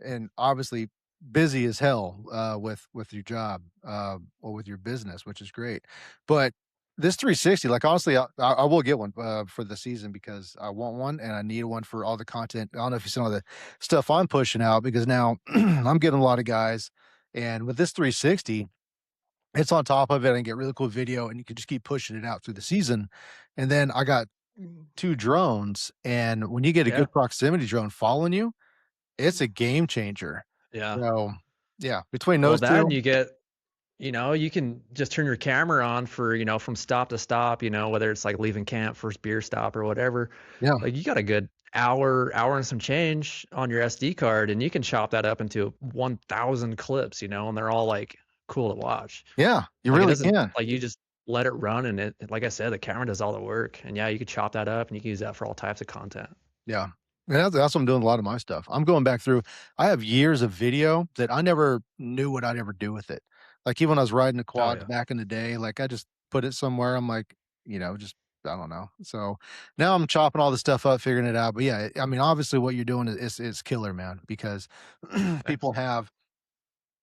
and obviously, busy as hell, with your job, or with your business, which is great. But this 360, like, honestly, I will get one, for the season because I want one and I need one for all the content. I don't know if you saw the stuff I'm pushing out because now I'm getting a lot of guys, and with this 360, it's on top of it and get really cool video, and you can just keep pushing it out through the season. And then I got 2 drones, and when you get a Yeah. good proximity drone following you, it's a game changer. Yeah. So, yeah, between Well, those that 2. and you get, you can just turn your camera on for, from stop to stop, whether it's like leaving camp, first beer stop or whatever. Yeah. Like you got a good hour and some change on your SD card, and you can chop that up into 1,000 clips, and they're all like cool to watch. Yeah, you Like it really doesn't can. like you just let it run, and like I said, the camera does all the work. And yeah, you could chop that up and you can use that for all types of content. Yeah. And that's what I'm doing a lot of my stuff. I'm going back through I have years of video that I never knew what I'd ever do with it. Like, even when I was riding the Oh quads yeah. back in the day, like, I just put it somewhere, I'm like, just I don't know. So, now I'm chopping all the stuff up, figuring it out, but yeah, I mean, obviously, what you're doing is killer, man, because Thanks. people have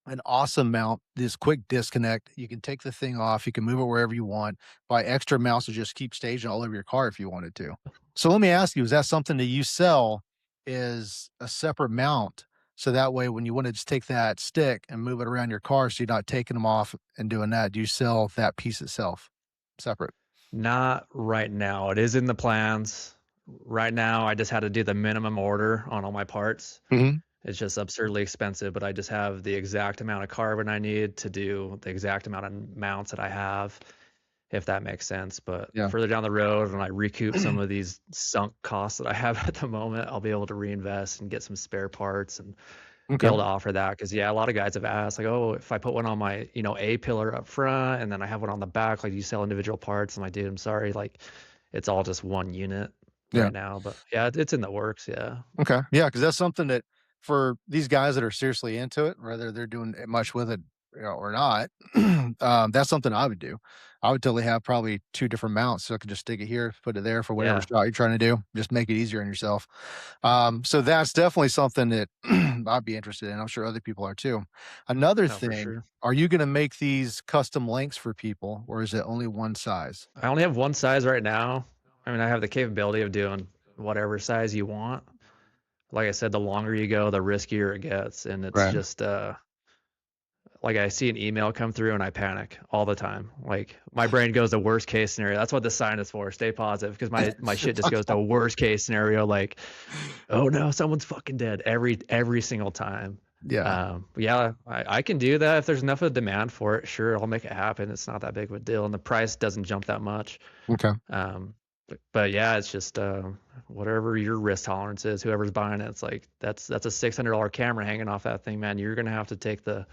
an awesome mount, this quick disconnect. You can take the thing off, you can move it wherever you want, buy extra mounts to just keep staging all over your car if you wanted to. So let me ask you, is that something that you sell is a separate mount? So that way when you want to just take that stick and move it around your car so you're not taking them off and doing that, do you sell that piece itself separate? Not right now. It is in the plans. Right now, I just had to do the minimum order on all my parts. Mhm. It's just absurdly expensive, but I just have the exact amount of carbon I need to do the exact amount of mounts that I have, if that makes sense. But Yeah. further down the road, when I recoup some of these sunk costs that I have at the moment, I'll be able to reinvest and get some spare parts and be Okay. able to offer that. Because yeah, a lot of guys have asked, like, oh, if I put one on my, A pillar up front and then I have one on the back, like, you sell individual parts? I'm like, dude, I'm sorry, like, it's all just one unit Yeah. right now. But yeah, it's in the works. Yeah. Okay. Yeah, because that's something that for these guys that are seriously into it, whether they're doing much with it, or not, that's something I would do. I would totally have probably 2 different mounts, so I could just stick it here, put it there for whatever Yeah. shot you're trying to do, just make it easier on yourself. So that's definitely something that I'd be interested in. I'm sure other people are too. Another No, for thing, sure. are you gonna make these custom lengths for people, or is it only one size? I only have one size right now. I mean, I have the capability of doing whatever size you want. Like I said, the longer you go, the riskier it gets. And it's Right. just like I see an email come through and I panic all the time. Like my brain goes to worst case scenario. That's what the sign is for. Stay positive, because my shit just goes to worst case scenario. Like, oh no, someone's fucking dead every single time. Yeah. But yeah, I can do that if there's enough of demand for it. Sure, I'll make it happen. It's not that big of a deal, and the price doesn't jump that much. Okay. But yeah, it's just whatever your risk tolerance is. Whoever's buying it, it's like that's a $600 camera hanging off that thing, man. You're gonna take the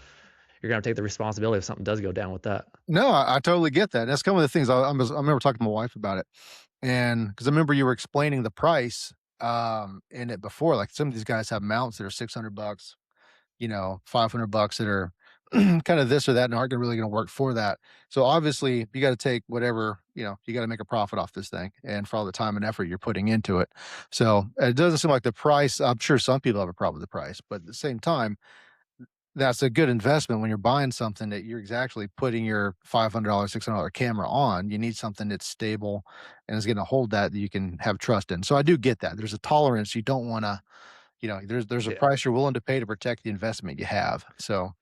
responsibility if something does go down with that. No, I totally get that. That's kind of the things I remember talking to my wife about it, and because I remember you were explaining the price, in it before. Like, some of these guys have mounts that are $600, 500 bucks that are kind of this or that and aren't really going to work for that. So obviously, you got to take whatever you got to make a profit off this thing, and for all the time and effort you're putting into it. So it doesn't seem like the price. I'm sure some people have a problem with the price, but at the same time, that's a good investment when you're buying something that you're exactly putting your $500, $600 camera on. You need something that's stable and is gonna hold that you can have trust in. So I do get that. There's a tolerance you don't wanna there's a Yeah. price you're willing to pay to protect the investment you have. So,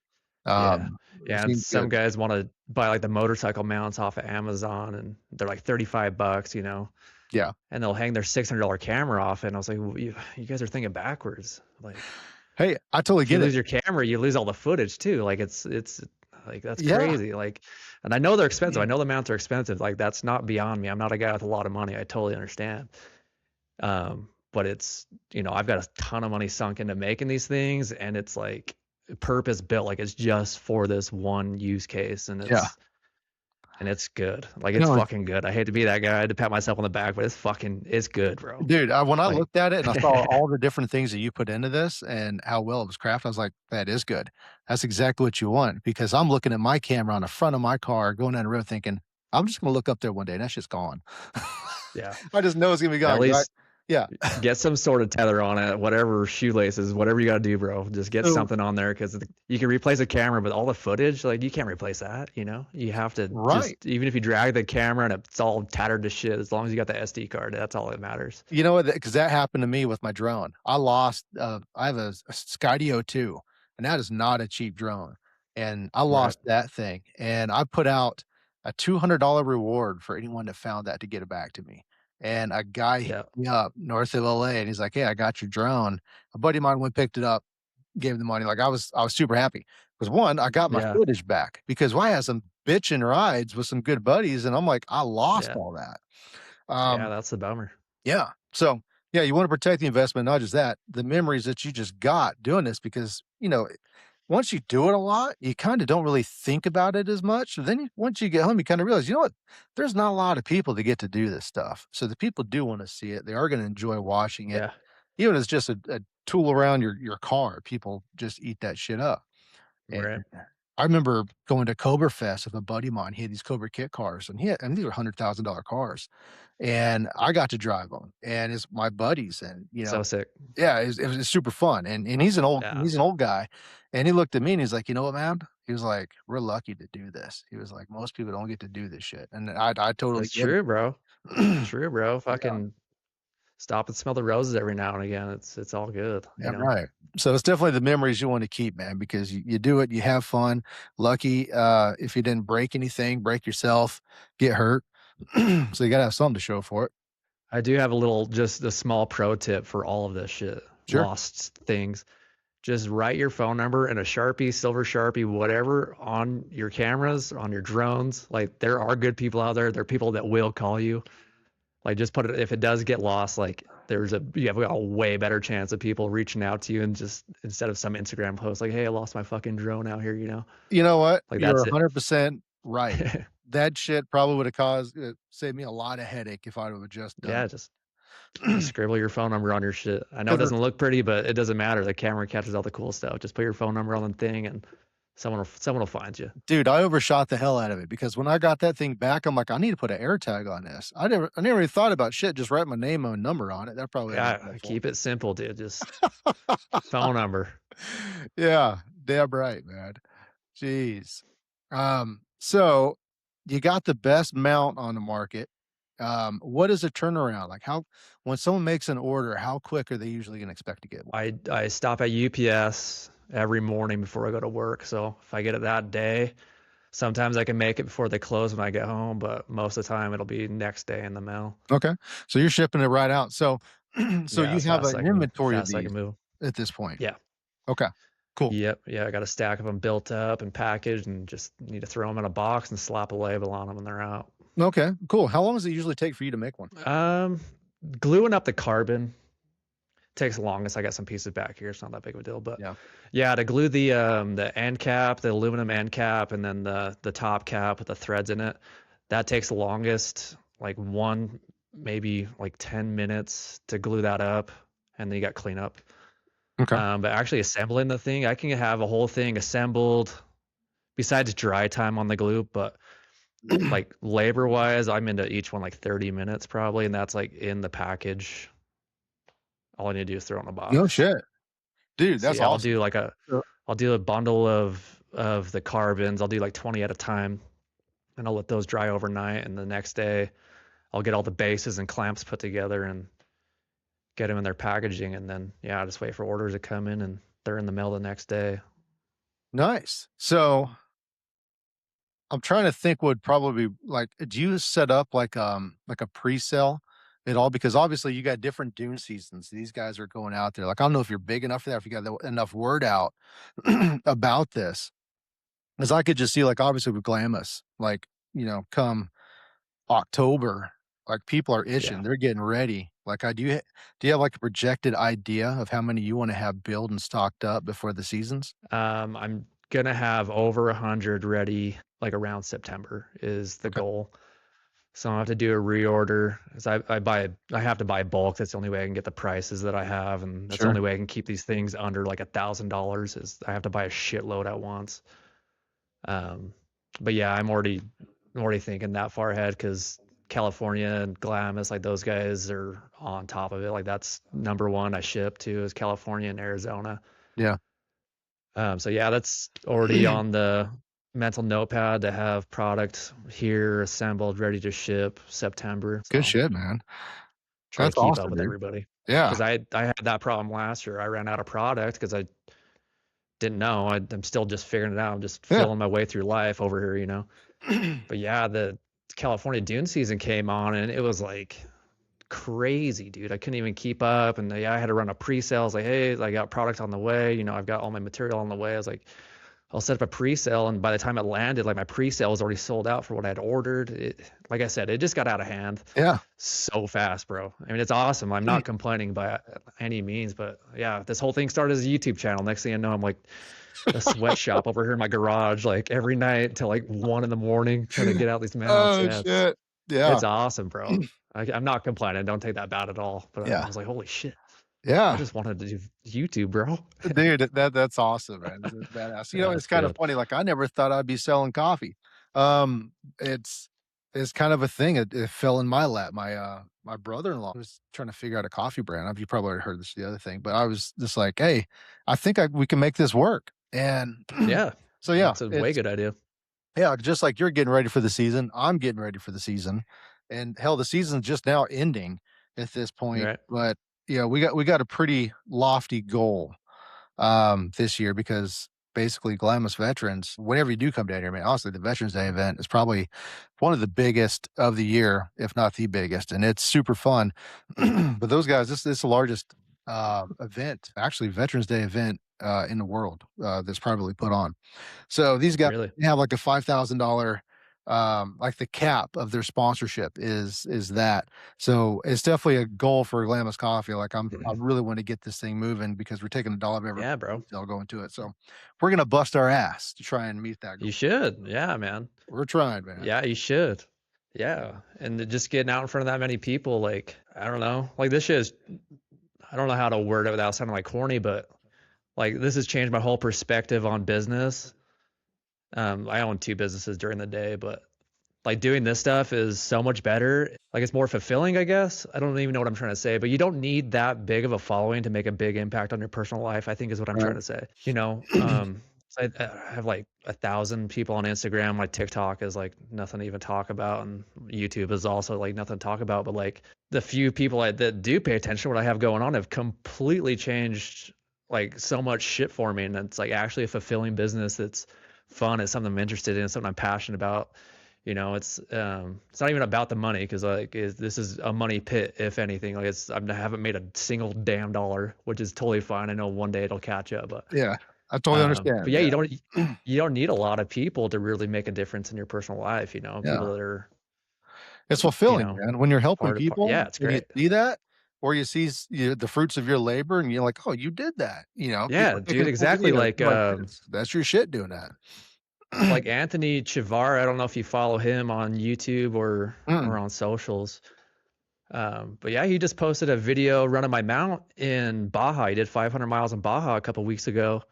Yeah. it Yeah, and seems some good. guys wanna buy, like, the motorcycle mounts off of Amazon, and they're, like, 35 bucks, Yeah. and they'll hang their $600 camera off it, and I was like, "Well, you guys are thinking backwards." Like, Hey, I totally if you get it. lose your camera, you lose all the footage too. Like, it's like, that's Yeah. crazy, like, and I know they're expensive. I know the mounts are expensive, like, that's not beyond me. I'm not a guy with a lot of money, I totally understand. But it's, I've got a ton of money sunk into making these things, and it's like purpose built, like it's just for this one use case, and Yeah. it's good. Like it's No, fucking good. I hate to be that guy to pat myself on the back, but it's good, bro. dude, when I Like looked at it and I saw all the different things that you put into this and how well it was crafted, I was like, "That is good. That's exactly what you want." Because I'm looking at my camera on the front of my car going down the road thinking, "I'm just gonna look up there one day and that shit's gone." yeah. I just know it's gonna be At gone, right? least Yeah. Get some sort of tether on it, whatever shoelaces, whatever you gotta do, bro. Just get So something on there because you can replace a camera, but all the footage, like you can't replace that. You have to right. just even if you drag the camera and it's all tattered to shit, as long as you got the SD card, that's all that matters. You know what? Because that happened to me with my drone. I lost, I have a Skydio 2, and that is not a cheap drone, and I Right. lost that thing, and I put out a $200 reward for anyone that found that to get it back to me, and a guy hit Yeah. me up north of LA, and he's like, "Hey, I got your drone." A buddy of mine went, picked it up, gave him the money, like, I was super happy because 1, I got my Yeah. footage back because I had some bitchin' rides with some good buddies, and I'm like, I lost Yeah. all that. Yeah, Um that's the bummer. yeah. So, yeah, you wanna protect the investment, not just that, the memories that you just got doing this because, once you do it a lot, you kinda don't really think about it as much. So then once you get home, you kinda realize, you know what? There's not a lot of people that get to do this stuff. So the people do wanna see it. They are gonna enjoy watching it. Yeah. Even as just a tool around your car, people just eat that shit up. And Right. I remember going to Cobra Fest with a buddy of mine. He had these Cobra Kit cars, and these were $100,000 cars, and I got to drive them, and it's my buddies, and So sick. yeah, it was super fun, and Yeah. he's an old guy, and he looked at me and he's like, "You know what, man?" He was like, "We're lucky to do this." He was like, "Most people don't get to do this shit," and I totally That's get true, bro. it. True, bro. Yeah. Fucking stop and smell the roses every now and again. It's all good, Yeah, right. So it's definitely the memories you want to keep, man, because you do it, you have fun. Lucky, if you didn't break anything, break yourself, get hurt. So you gotta have something to show for it. I do have a little just a small pro tip for all of this shit. Sure. Lost things. Just write your phone number in a Sharpie, silver Sharpie, whatever on your cameras, on your drones. Like there are good people out there. There are people that will call you. Like just put it if it does get lost, like you have a way better chance of people reaching out to you and just instead of some Instagram post like, hey, I lost my fucking drone out here. You know what? Like You're that's it. 100% right. That shit probably would have saved me a lot of headache if I would have just done Yeah, just it. scribble your phone number on your shit. I know it 'Cause doesn't look pretty, but it doesn't matter. The camera catches all the cool stuff. Just put your phone number on the thing and someone will find you. dude, I overshot the hell out of it because when I got that thing back, I'm like, "I need to put an air tag on this." I never even thought about shit, just write my name and number on it. That probably would have been Yeah, helpful. keep it simple, dude. Just phone number. Yeah, damn right, man. Jeez. So you got the best mount on the market. What is a turnaround? Like when someone makes an order, how quick are they usually gonna expect to get one? I stop at UPS every morning before I go to work. So if I get it that day, sometimes I can make it before they close when I get home, but most of the time it'll be next day in the mail. Okay. So you're shipping it right out. So so Yeah, you as have fast as an I can move. inventory of Fast as I these can move. at this point. Yeah. Okay. Cool. Yep. Yeah, I got a stack of them built up and packaged, and just need to throw them in a box and slap a label on them, and they're out. Okay, cool. How long does it usually take for you to make one? Um, Gluing up the carbon takes the longest. I got some pieces back here. It's not that big of a deal, but Yeah. yeah, to glue the end cap, the aluminum end cap, and then the top cap with the threads in it, that takes the longest. Like maybe like 10 minutes to glue that up, and then you got cleanup. Okay. But actually assembling the thing, I can have a whole thing assembled besides dry time on the glue, but like labor wise, I'm into each one like 30 minutes probably, and that's like in the package. All I need to do is throw it in a No box. shit. Dude, So that's yeah, awesome. Uh, I'll do a bundle of the carbons. I'll do like 20 at a time, and I'll let those dry overnight. And the next day, I'll get all the bases and clamps put together and get them in their packaging. And then yeah, I just wait for orders to come in, and they're in the mail the next day. nice. So I'm trying to think what would probably be like, do you set up like a pre-sale at all? Because obviously you got different dune seasons. These guys are going out there. Like, I don't know if you're big enough for that, if you got enough word out about this. Because I could just see, like, obviously with Glamis, like, come October, like people are Yeah. itching. They're getting ready. Like, do you have like a projected idea of how many you want to have built and stocked up before the seasons? I'm gonna have over 100 ready like around September is the Okay. goal. So I have to do a reorder. As I have to buy bulk. That's the only way I can get the prices that I have, and that's the Sure. only way I can keep these things under like $1,000 is I have to buy a shitload at once. Um, but yeah, I'm already thinking that far ahead because California and Glamis, like those guys are on top of it. Like that's number one I ship to is California and Arizona. Yeah. So yeah, that's already on the mental notepad to have product here assembled, ready to ship September. Good So shit, man. try to That's keep up awesome, with dude. everybody Yeah. because I had that problem last year. I ran out of product because I didn't know. I'm still just figuring it out. I'm just Yeah. feeling my way through life over here, you know. But yeah, the California dune season came on and it was like crazy, dude. I couldn't even keep up. And yeah, I had to run a pre-sale. I was like, hey, I got product on the way. You know, I've got all my material on the way. I was like, I'll set up a pre-sale. And by the time it landed, like my pre-sale was already sold out for what I'd ordered. Like I said, it just got out of hand Yeah. so fast, bro. I mean, it's awesome. I'm not complaining by any means, but yeah, this whole thing started as a YouTube channel. Next thing I know, I'm like a sweatshop over here in my garage, like every night till like 1 in the morning, trying to get out these mounts. Oh, Yeah, shit. Yeah. it's awesome, bro. I'm not complaining. Don't take that bad at all. But I Yeah. was like, holy shit, I Yeah. just wanted to do YouTube, bro. Dude, that's awesome, man. That's badass. You know, Yeah, it's it's kind of good. funny, like, I never thought I'd be selling coffee. Um, it's it's kind of a thing. It fell in my lap. My brother-in-law was trying to figure out a coffee brand. You probably already heard this the other thing, but I was just like, "Hey, I think we can make this work." And Yeah, so, yeah, that's a way it's good idea. yeah, just like you're getting ready for the season, I'm getting ready for the season. And hell, the season's just now ending at this point, Right. but, yeah, we got a pretty lofty goal this year because basically Glamis veterans, whenever you do come down here, man, honestly, the Veterans Day event is probably one of the biggest of the year, if not the biggest, and it's super fun. But those guys, this is the largest event, actually Veterans Day event in the world that's privately put on. So these guys Really. have like a $5,000 like the cap of their sponsorship is that. So it's definitely a goal for Glamis Coffee. Like I really want to get this thing moving because we're taking $1 of every Yeah, bro. retail going to it. So we're gonna bust our ass to try and meet that goal. You should. Yeah, man. We're trying, man. Yeah, you should. Yeah. And just getting out in front of that many people, like, I don't know. Like this shit is I don't know how to word it without sounding like corny, but like this has changed my whole perspective on business. I own two businesses during the day, but like doing this stuff is so much better. Like it's more fulfilling, I guess. I don't even know what I'm trying to say, but you don't need that big of a following to make a big impact on your personal life, I think is what I'm trying Right. to say. You know, so I have like 1,000 people on Instagram. My TikTok is like nothing to even talk about, and YouTube is also like nothing to talk about. But like the few people that do pay attention to what I have going on have completely changed like so much shit for me, and it's like actually a fulfilling business that's fun. It's something I'm interested in. It's something I'm passionate about. You know, it's not even about the money because like this is a money pit if anything. Like I haven't made a single damn dollar, which is totally fine. I know one day it'll catch up, Yeah. I totally but understand. yeah, Yeah. you don't need a lot of people to really make a difference in your personal life. You know, Yeah. people that are It's you fulfilling, know man. When you're helping part. people Yeah, it's and you great. see that, or you see the fruits of your labor, and you're like, "Oh, you did that." You know, people Yeah, are dude, taking full exactly videos. You're like, "That's your shit doing that." like Anthony Chivar. I don't know if you follow him on YouTube or Mm, on socials. But yeah, he just posted a video running my mount in Baja. He did 500 miles in Baja a couple weeks ago.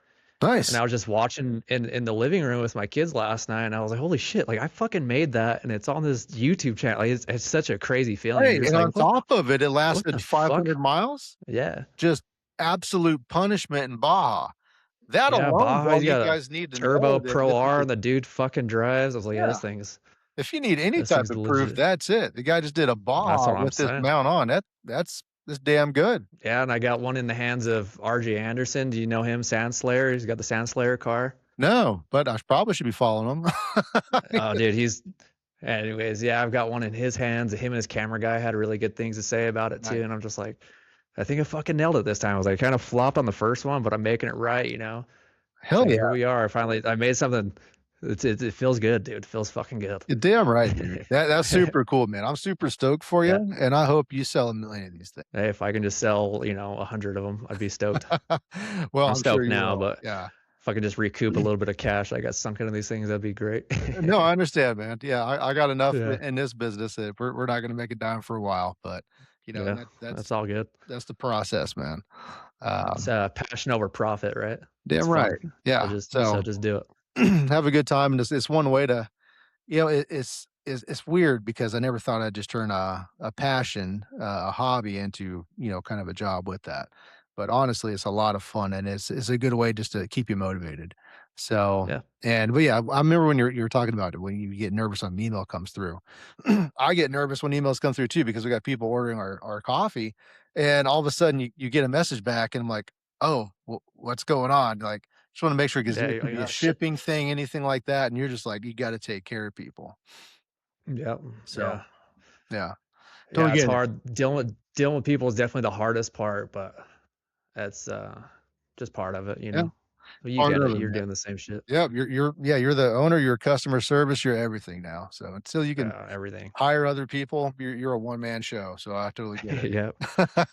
And nice. I was just watching in the living room with my kids last night. And I was like, holy shit, like I fucking made that. And it's on this YouTube channel. Like, it's such a crazy feeling. Hey, You're just and like, on top of it, it what the lasted fuck? 500 miles? Yeah. Just absolute punishment in Baja. That Yeah. alone, Baja, bro, he's you got a guys need to turbo know that pro this R is and the dude fucking drives. I was like, yeah, yeah. If you need any this type thing's of proof, legit. that's it. The guy just did a That's Baja what I'm with this saying. mount on. That's damn good. Yeah. And I got one in the hands of RJ Anderson. Do you know him? Sand Slayer. He's got the Sand Slayer car. No, but I probably should be following him. Oh, dude, anyways, yeah, I've got one in his hands. Him and his camera guy had really good things to say about it too. Nice. And I'm just like, I think I fucking nailed it this time. I was like, kind of flopped on the first one, but I'm making it right, you know? It's Hell like, here yeah. we are. Finally, I made something. It feels good, dude. It feels fucking good. You're damn right, dude. That's super cool, man. I'm super stoked for Yeah. you, and I hope you sell 1,000,000 of these things. Hey, if I can just sell, 100 of them, I'd be stoked. Well, I'm I'm sure stoked you now, will. but Yeah. if I can just recoup a little bit of cash I got sunk into these things, that'd be great. No, I understand, man. Yeah, I got enough Yeah. in this business that we're not gonna make a dime for a while, but, Yeah. That's all good. that's the process, man. It's Um, passion over profit, right? It's damn fun. right. Yeah. So, So just do it. have a good time, and it's one way to it's it's weird because I never thought I'd just turn a passion, a hobby into, kind of a job with that. But honestly, it's a lot of fun and it's a good way just to keep you motivated. So, Yeah. but yeah, I remember when you were talking about it, when you get nervous when an email comes through. I get nervous when emails come through too because we got people ordering our coffee, and all of a sudden you get a message back, and I'm like, oh, what's going on? Like, just want to make sure because Yeah, it you're could like, be a "Oh, shit." shipping thing, anything like that, and you're just like, you got to take care of people. Yep. So Yeah. yeah, totally Yeah, it's get it. hard. Dealing with people is definitely the hardest part, but that's, just part of it, you Yeah, know? But you part get of it, it, you're man. doing the same shit. Yeah, you're the owner, you're customer service, you're everything now. So until you can Everything. hire other people, you're a one man show. So I totally get Yep. it.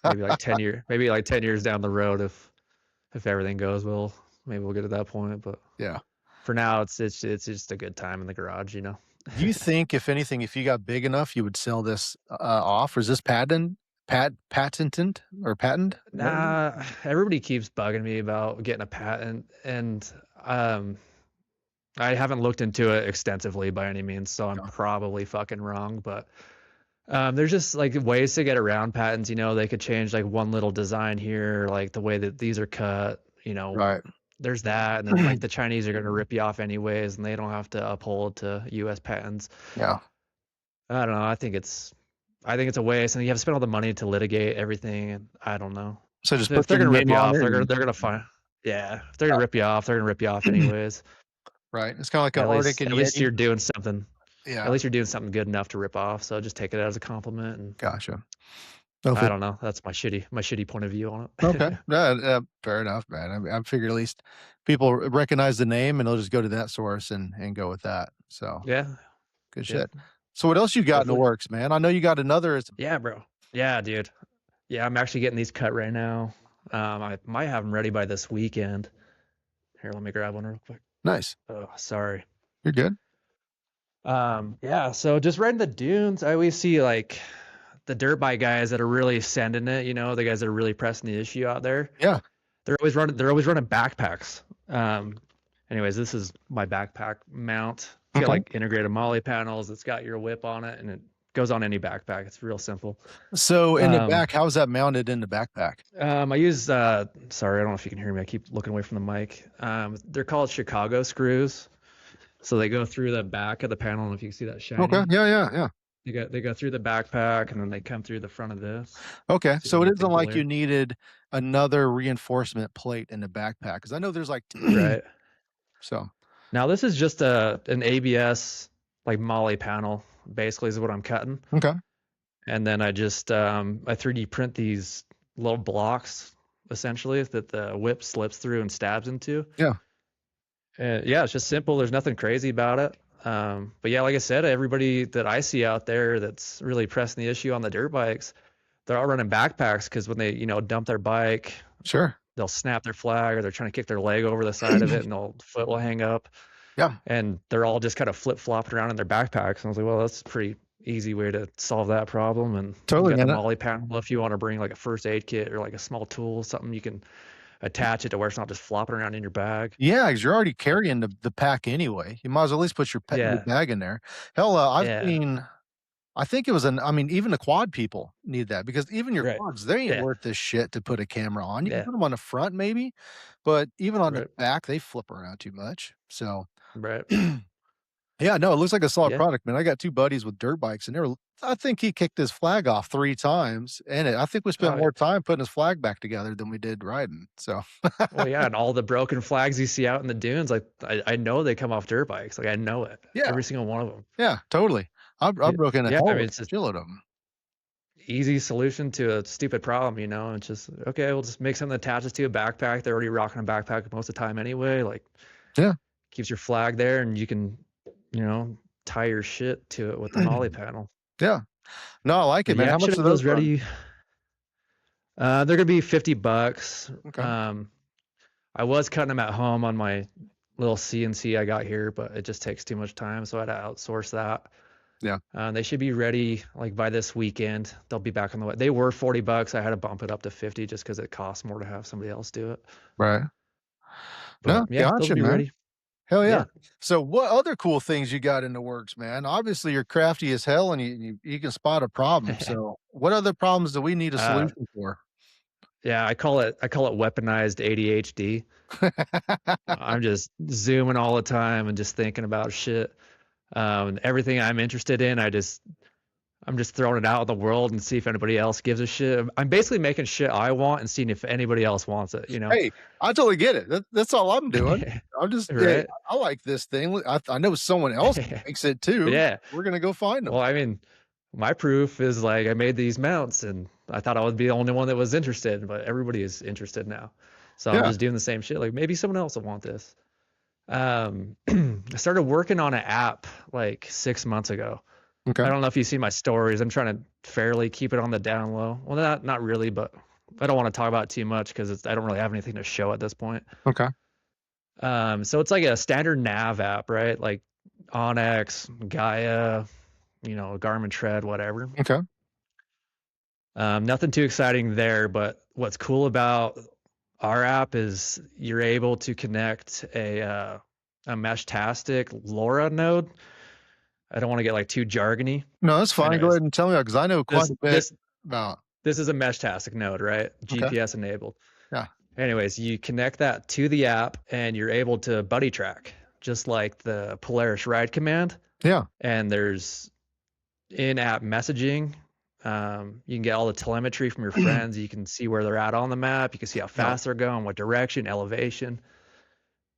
Maybe like 10 years down the road if everything goes well, maybe we'll get to that point, but Yeah. for now, it's just a good time in the garage, you know? Do you think, if anything, if you got big enough, you would sell this off? Or is this patented or patent? Whatever. Nah, everybody keeps bugging me about getting a patent, and, um, I haven't looked into it extensively by any means, so I'm Yeah. probably fucking wrong, but, there's just, like, ways to get around patents, you know? They could change, like, one little design here, like, the way that these are cut, you know? Right. There's that, and then, like, the Chinese are gonna rip you off anyways, and they don't have to uphold to US patents. Yeah. I don't know, I think it's a waste, and you have to spend all the money to litigate everything, and I don't know. So just If put they're your gonna rip name you on off, it and they're gonna find yeah, if they're gonna rip you off, they're gonna rip you off anyways. right. It's kinda like a Arctic and At least Yeti. you're doing something at Yeah. least you're doing something good enough to rip off, so just take it as a compliment, and Gotcha. I Hopefully. don't know, that's my shitty point of view on Okay. it. Fair enough, man. I figure at least people recognize the name and they'll just go to that source and go with that. So Yeah, good yeah, shit. So what else you got in the hopefully. works, man? I know you got another. It's Yeah, bro. Yeah, dude. Yeah, I'm actually getting these cut right now. I might have them ready by this weekend. Here, let me grab one real quick. nice. Oh, sorry. You're good. Yeah, so just riding the dunes, I always see like the dirt bike guys that are really sending it, you know, the guys that are really pressing the issue out there. Yeah. They're always running backpacks. Anyways, this is my backpack mount. It's got Okay. like integrated molly panels, it's got your whip on it, and it goes on any backpack. It's real simple. So in the Um, back, how's that mounted in the backpack? I use sorry, I don't know if you can hear me. I keep looking away from the mic. They're called Chicago screws. So they go through the back of the panel, and if you can see that Okay. shiny, Yeah, yeah, yeah. they go through the backpack, and then they come through the front of this. Okay. See if I So can it get the isn't like you glare. needed another reinforcement plate in the backpack because I know there's like Right. so Now this is just an ABS like Molly panel, basically is what I'm cutting. okay. And then I just I 3D print these little blocks essentially that the whip slips through and stabs into. Yeah. Yeah, it's just simple. There's nothing crazy about it. But yeah, like I said, everybody that I see out there that's really pressing the issue on the dirt bikes, they're all running backpacks because when they, dump their bike, Sure. they'll snap their flag or they're trying to kick their leg over the side of it and they'll foot will hang up. Yeah. And they're all just kind of flip flopping around in their backpacks. And I was like, well, that's a pretty easy way to solve that problem. And you Totally, got the man. Molly panel if you want to bring like a first aid kit or like a small tool, something you can attach it to where it's not just flopping around in your bag. Yeah, because you're already carrying the pack anyway. You might as well at least put your Yeah, bag in there. Hell, I've yeah, seen I think it was I mean, even the quad people need that because even your right. quads, they ain't Yeah, worth this shit to put a camera on. You can yeah, put them on the front maybe, but even on the right, back, they flip around too much. So, right. yeah, no, it looks like a solid Yeah. product, man. I got 2 buddies with dirt bikes, and I think he kicked his flag off 3 times, and I think we spent Oh, more time putting his flag back together than we did riding. So, well, yeah. And all the broken flags you see out in the dunes, like I know they come off dirt bikes. Like I know it. yeah, Every single one of them. yeah, totally. I've Yeah. broken a Yeah. I hell mean, of it's a just shitload of them. easy solution to a stupid problem, you know. It's just okay. We'll just make something that attaches to a backpack. They're already rocking a backpack most of the time anyway. Like Yeah. keeps your flag there, and you can, tie your shit to it with the Molly panel. Yeah. No, I like it, But man. yeah, How I should much do have those those run? ready. They're gonna be $50. Okay. I was cutting them at home on my little CNC I got here, but it just takes too much time, so I had to outsource that. Yeah. They should be ready like by this weekend. They'll be back on the way. They were $40. I had to bump it up to 50 just because it costs more to have somebody else do it. Right. No, But yeah, they'll gotcha, be man. ready. Hell yeah. Yeah. So what other cool things you got in the works, man? Obviously, you're crafty as hell and you can spot a problem. So what other problems do we need a uh, solution for? yeah, I call it weaponized ADHD. I'm just zooming all the time and just thinking about shit. Everything I'm interested in, I'm just throwing it out in the world and see if anybody else gives a shit. I'm basically making shit I want and seeing if anybody else wants it, you know? Hey, I totally get it. That's all I'm doing. I'm just, hey, Right? I like this thing. I know someone else makes it too. Yeah. We're gonna go find Well, them. I mean, my proof is like I made these mounts and I thought I would be the only one that was interested, but everybody is interested now. So I'm Yeah. just doing the same shit. Like maybe someone else will want this. I started working on an app like 6 months ago. Okay. I don't know if you see my stories. I'm trying to fairly keep it on the down low. Well, not really, but I don't want to talk about it too much because I don't really have anything to show at this point. Okay. So it's like a standard nav app, right? Like Onyx, Gaia, Garmin Tread, whatever. Okay. Nothing too exciting there, but what's cool about our app is you're able to connect a Meshtastic LoRa node. I don't want to get like too jargony. No, that's fine. Go Anyways, ahead and tell me because I know quite this a bit this about. this is a Meshtastic node, right? Okay. GPS enabled. Yeah. Anyways, you connect that to the app and you're able to buddy track, just like the Polaris ride command. Yeah. And there's in-app messaging. You can get all the telemetry from your friends. You can see where they're at on the map. You can see how Yeah. fast they're going, what direction, elevation.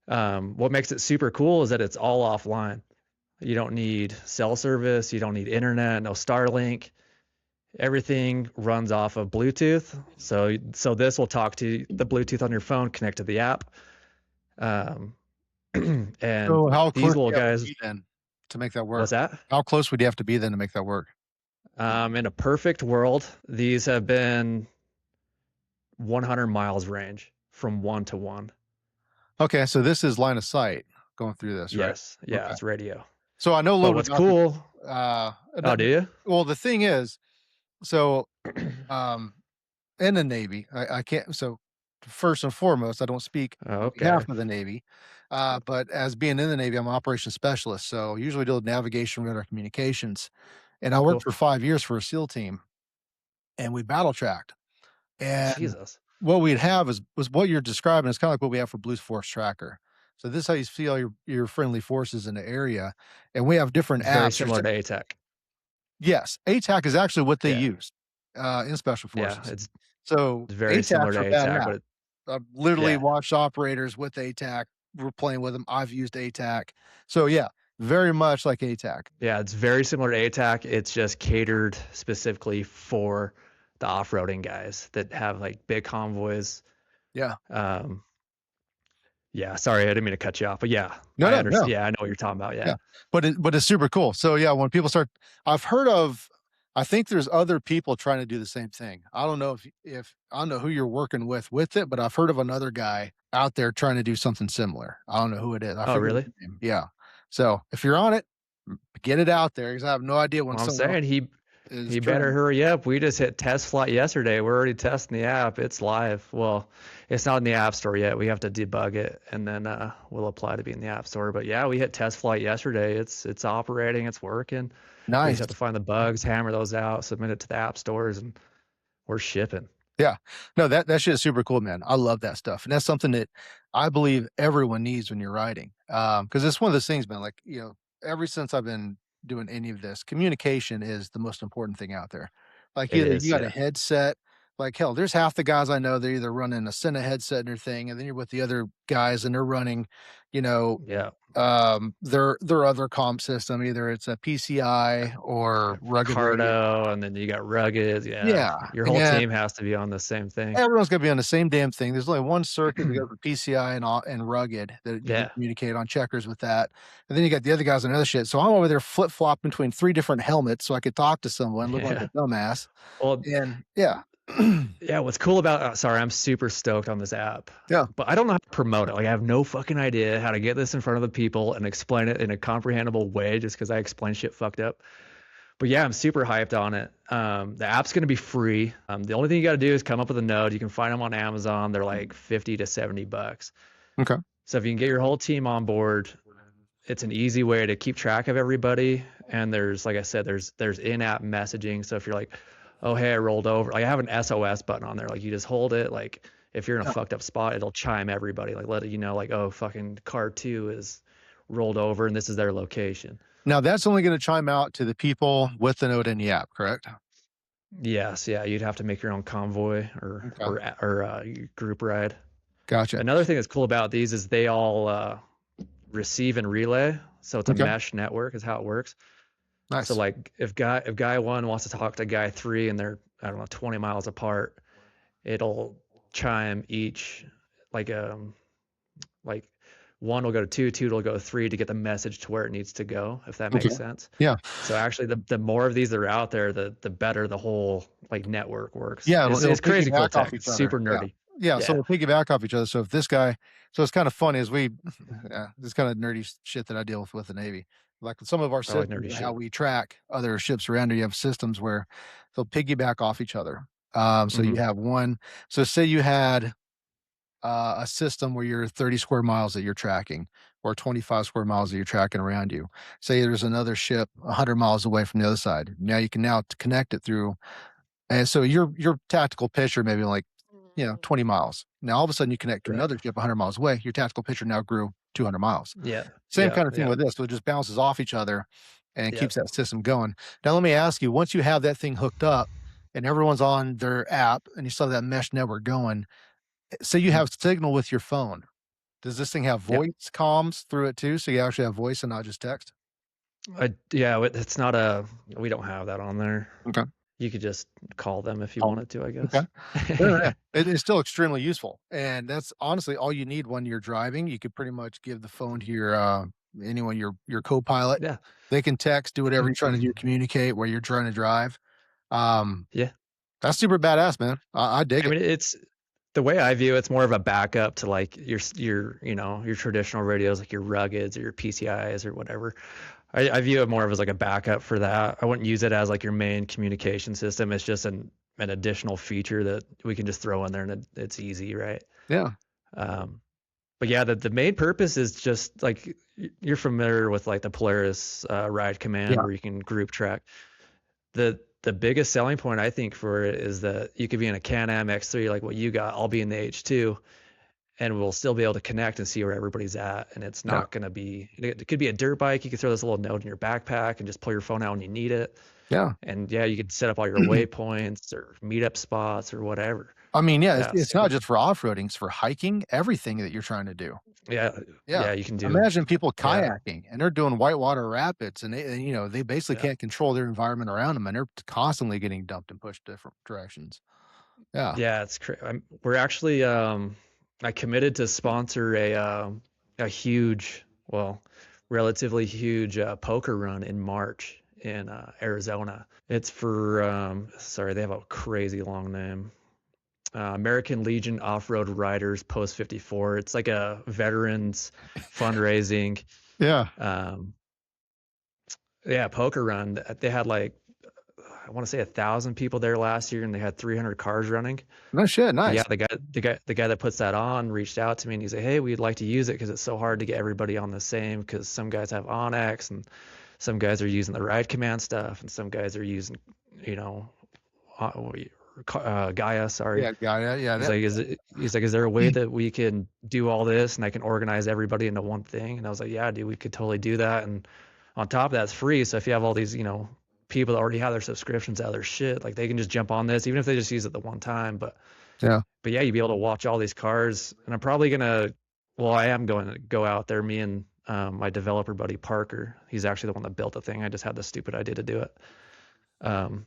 What makes it super cool is that it's all offline. You don't need cell service. You don't need internet, no Starlink. Everything runs off of Bluetooth. So this will talk to the Bluetooth on your phone, connect to the app. And So how these close do little you have to guys, be then to make that work? what's that? How close would you have to be then to make that work? In a perfect world, these have been 100 miles range from one to one. Okay, so this is line of sight going through this, right? Yes. Yeah, Okay. it's radio. So I know a But little bit what's about the cool, oh, that do you? well, the thing is, so, um, in the Navy, I can't so first and foremost, I don't speak on behalf Okay, of the Navy, but as being in the Navy, I'm an operations specialist, so usually deal with navigation, radar communications, and I worked cool. for 5 years for a SEAL team, and we battle tracked, and Jesus. what we'd have was what you're describing is kinda like what we have for Blue Force Tracker. So this is how you see all your friendly forces in the area, and we have different It's very apps. There's similar to ATEC. yes, ATAC is actually what they Yeah. use, in special Yeah. forces. It's So very similar ATACs to are ATAC, badass. but I've literally yeah. watched operators with ATAC. We're playing with them. I've used ATAC. So yeah, very much like ATAC. Yeah. It's very similar to ATAC. It's just catered specifically for the off-roading guys that have like big convoys. Yeah. Um, yeah. Sorry, I didn't mean to cut you off, but yeah, No, I no, understand. no. Yeah, I know what you're talking about. Yeah. Yeah. But it's super cool. So yeah, when people start I've heard of I think there's other people trying to do the same thing. I don't know if I don't know who you're working with it, but I've heard of another guy out there trying to do something similar. I don't know who it is. I Oh, forget really? his name. Yeah. So if you're on it, get it out there because I have no idea when Well, I'm someone else saying is he better trying. hurry up. We just hit test flight yesterday. We're already testing the app. It's live. Well, it's not in the app store yet. We have to debug it and then we'll apply to be in the app store. But yeah, we hit test flight yesterday. It's operating. It's working. We just Nice. have to find the bugs, hammer those out, submit it to the app stores, and we're shipping. Yeah. No, that shit is super cool, man. I love that stuff. And that's something that I believe everyone needs when you're riding. Because it's one of those things, man, like, ever since I've been doing any of this, communication is the most important thing out there. Like It either you is, got a yeah. headset, like hell, there's half the guys I know, they're either running a Sena headset in their thing, and then you're with the other guys and they're running, you know, Yeah. their other comp system, either it's a PCI or rugged radio. Cardo, and then you got rugged. Yeah. Yeah. Your whole And team has to be on the same thing. everyone's gonna be on the same damn thing. There's only one circuit that goes with PCI and rugged that you can Yeah. communicate on checkers with that. And then you got the other guys on other shit. So I'm over there flip flopping between 3 different helmets so I could talk to someone, look like a Yeah. dumbass. Well, And yeah. yeah, what's cool about sorry, I'm super stoked on this app, Yeah. but I don't know how to promote it. Like, I have no fucking idea how to get this in front of the people and explain it in a comprehensible way just because I explain shit fucked up. But yeah, I'm super hyped on it. The app's going to be free. The only thing you got to do is come up with a node. You can find them on Amazon. They're like 50 to $70. Okay. So if you can get your whole team on board, it's an easy way to keep track of everybody. And there's, like I said, there's in-app messaging. So if you're like, oh hey, I rolled over, like I have an SOS button on there. Like you just hold it. Like if you're in a Yeah. fucked up spot, it'll chime everybody, like let it, you know, like, oh fucking car two is rolled over and this is their location. Now that's only gonna chime out to the people with the note in the app, correct? Yes, yeah, you'd have to make your own convoy Okay. group ride. Gotcha. Another thing that's cool about these is they all receive and relay. So it's a Okay. mesh network is how it works. So Nice. like if guy one wants to talk to guy three and they're, I don't know, 20 miles apart, it'll chime each, like like one will go to two, two will go to three to get the message to where it needs to go, if that Okay. makes sense. Yeah. So actually the more of these that are out there, the better the whole like network works. Yeah, it'll It's crazy cool piggyback off tech. each It's other. super Yeah. nerdy. Yeah, so Yeah. we'll piggyback off each other. So if this guy so it's kind of funny as we yeah, this kind of nerdy shit that I deal with the Navy. Like some of our I like systems nerdy how shit. we track other ships around here, you have systems where they'll piggyback off each other. So you Hmm. have one so say you had a system where you're 30 square miles that you're tracking or 25 square miles that you're tracking around you. Say there's another ship 100 miles away from the other side. Now you can now connect it through and so your tactical picture maybe like, 20 miles. Now all of a sudden you connect to Right. another ship 100 miles away. Your tactical picture now grew 200 miles. Yeah. Same Yeah. kind of thing Yeah. with this. So it just bounces off each other and Yeah. keeps that system going. Now let me ask you, once you have that thing hooked up and everyone's on their app and you saw that mesh network going, say you Mhm. have signal with your phone. Does this thing have Yeah. voice comms through it too? So you actually have voice and not just text? Yeah. It's not a. We don't have that on there. Okay. You could just call them if you Um, wanted to, I okay. guess. Yeah, yeah. It is still extremely useful, and that's honestly all you need when you're driving. You could pretty much give the phone to anyone, your co-pilot. Yeah. They can text, do whatever you're trying to do, communicate where you're trying to drive. Um, Yeah. that's super badass, man. I dig I it. mean, it's the way I view it's more of a backup to like your you know your traditional radios like your ruggeds or your PCIs or whatever. I view it more of as like a backup for that. I wouldn't use it as like your main communication system. It's just an additional feature that we can just throw in there and it's easy, right? Yeah, Um, but yeah, the main purpose is just like you're familiar with like the Polaris ride command yeah, where you can group track. The biggest selling point I think for it is that you could be in a Can-Am X3 like what you got. I'll be in the H2 and we'll still be able to connect and see where everybody's at. And it's yeah, not going to be, it could be a dirt bike. You could throw this little note in your backpack and just pull your phone out when you need it. yeah. And yeah, you could set up all your waypoints or meetup spots or whatever. I mean, yeah, Yeah, it's not super. just for off-roading, it's for hiking, everything that you're trying to do. Yeah, Yeah. yeah, you can do. Imagine people Yeah, kayaking and they're doing whitewater rapids they basically yeah, can't control their environment around them and they're constantly getting dumped and pushed different directions. Yeah. yeah. We're actually, I committed to sponsor a huge, well, relatively huge poker run in March in Arizona. It's for, sorry, they have a crazy long name. American Legion Off-Road Riders Post 54. It's like a veterans fundraising. Yeah. Um, yeah, poker run. They had like I want to say 1,000 people there last year, and they had 300 cars running. No shit, But yeah, nice. the guy that puts that on reached out to me and he said, "Hey, we'd like to use it because it's so hard to get everybody on the same. Because some guys have Onyx and some guys are using the ride command stuff, and some guys are using, you know, Gaia. Sorry." Yeah, got it. Yeah, He's like, is there a way that we can do all this and I can organize everybody into one thing? And I was like, yeah, dude, we could totally do that. And on top of that, it's free. So if you have all these, you know, people that already have their subscriptions out of their shit, like they can just jump on this, even if they just use it the one time. yeah, But yeah, you'd be able to watch all these cars. And I'm probably gonna, well, I am going to go out there. Me and my developer buddy Parker, he's actually the one that built the thing. I just had the stupid idea to do it. Um,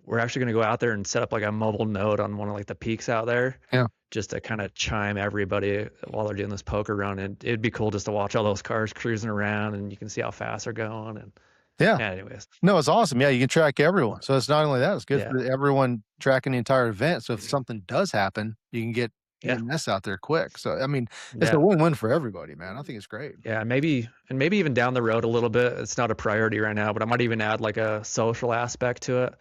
we're actually going to go out there and set up like a mobile node on one of like the peaks out there yeah, just to kind of chime everybody while they're doing this poker run. And it'd be cool just to watch all those cars cruising around and you can see how fast they're going. And yeah. yeah, anyways, No, it's awesome. Yeah, you can track everyone. So it's not only that, it's good yeah, for everyone tracking the entire event. So if something does happen, you can get yeah, EMS out there quick. So I mean, it's a yeah, win-win for everybody, man. I think it's great. yeah. And maybe even down the road a little bit. It's not a priority right now, but I might even add like a social aspect to it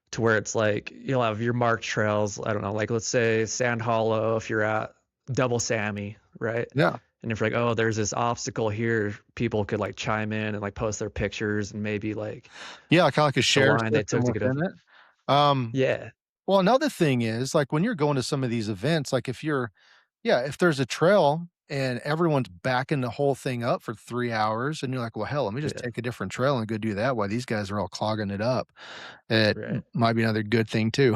to where it's like you'll have your marked trails. I don't know, like let's say Sand Hollow, if you're at Double Sammy, right? Yeah. And if you're like, "Oh, there's this obstacle here," people could, like, chime in and, like, post their pictures and maybe, like, Yeah, kinda like a the share line they system took to get within over. it. Um, Yeah, well, another thing is, like, when you're going to some of these events, like, if you're yeah, if there's a trail and everyone's backing the whole thing up for 3 hours and you're like, "Well, hell, let me just yeah, take a different trail and go do that while these guys are all clogging it up." It right. might be another good thing too.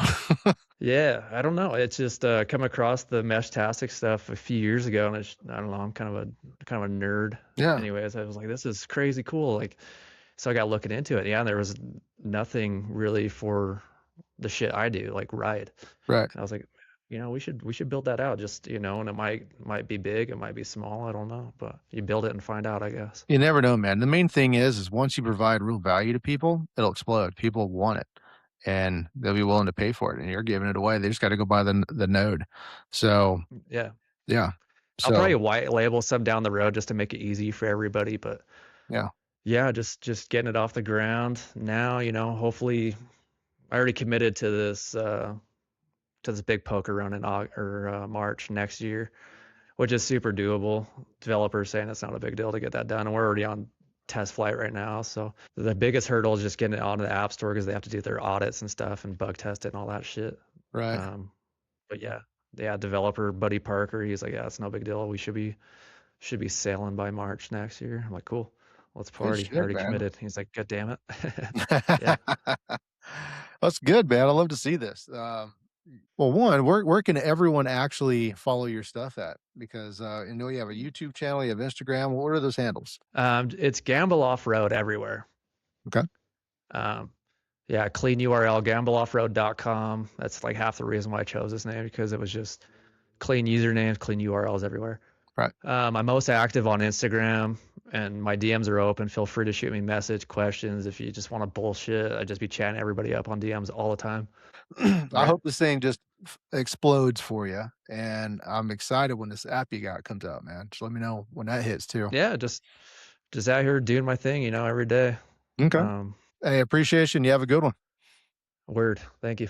Yeah, I don't know. It's just, come across the Meshtastic stuff a few years ago, and it's I don't know, I'm kind of a nerd. Yeah, Anyways, I was like, "This is crazy cool," like, so I got looking into it. Yeah, and there was nothing really for the shit I do, like ride. right. And I was like, we should build that out just, and it might be big, it might be small, I don't know, but you build it and find out, I guess. You never know, man. The main thing is once you provide real value to people, it'll explode. People want it, and they'll be willing to pay for it, and you're giving it away. They just gotta go buy the node. So, Yeah. yeah. I'll So, probably white label some down the road just to make it easy for everybody, but yeah, yeah, just getting it off the ground now, hopefully I already committed to this big poker run in March next year, which is super doable. Developers saying it's not a big deal to get that done, and we're already on test flight right now. So the biggest hurdle is just getting it onto the app store because they have to do their audits and stuff and bug test it and all that shit. right. Um, but yeah, developer Buddy Parker, he's like, yeah, it's no big deal. We should be sailing by March next year. I'm like, cool, let's Good party. I shit, already man. committed. He's like, God damn it. Yeah. That's good, man. I love to see this. Well, one, where can everyone actually follow your stuff at? Because, I know you have a YouTube channel, you have Instagram. What are those handles? It's Gamble Offroad everywhere. Okay. Um, yeah, clean URL, gambleoffroad.com. That's like half the reason why I chose this name because it was just clean usernames, clean URLs everywhere. Right. I'm most active on Instagram and my DMs are open. Feel free to shoot me message questions if you just want to bullshit. I just be chatting everybody up on DMs all the time. I Right. hope this thing just explodes for you, and I'm excited when this app you got comes out, man. Just let me know when that hits too. Yeah, just out here doing my thing, every day. Okay. Um, Hey, appreciation. You have a good one. Word. Thank you.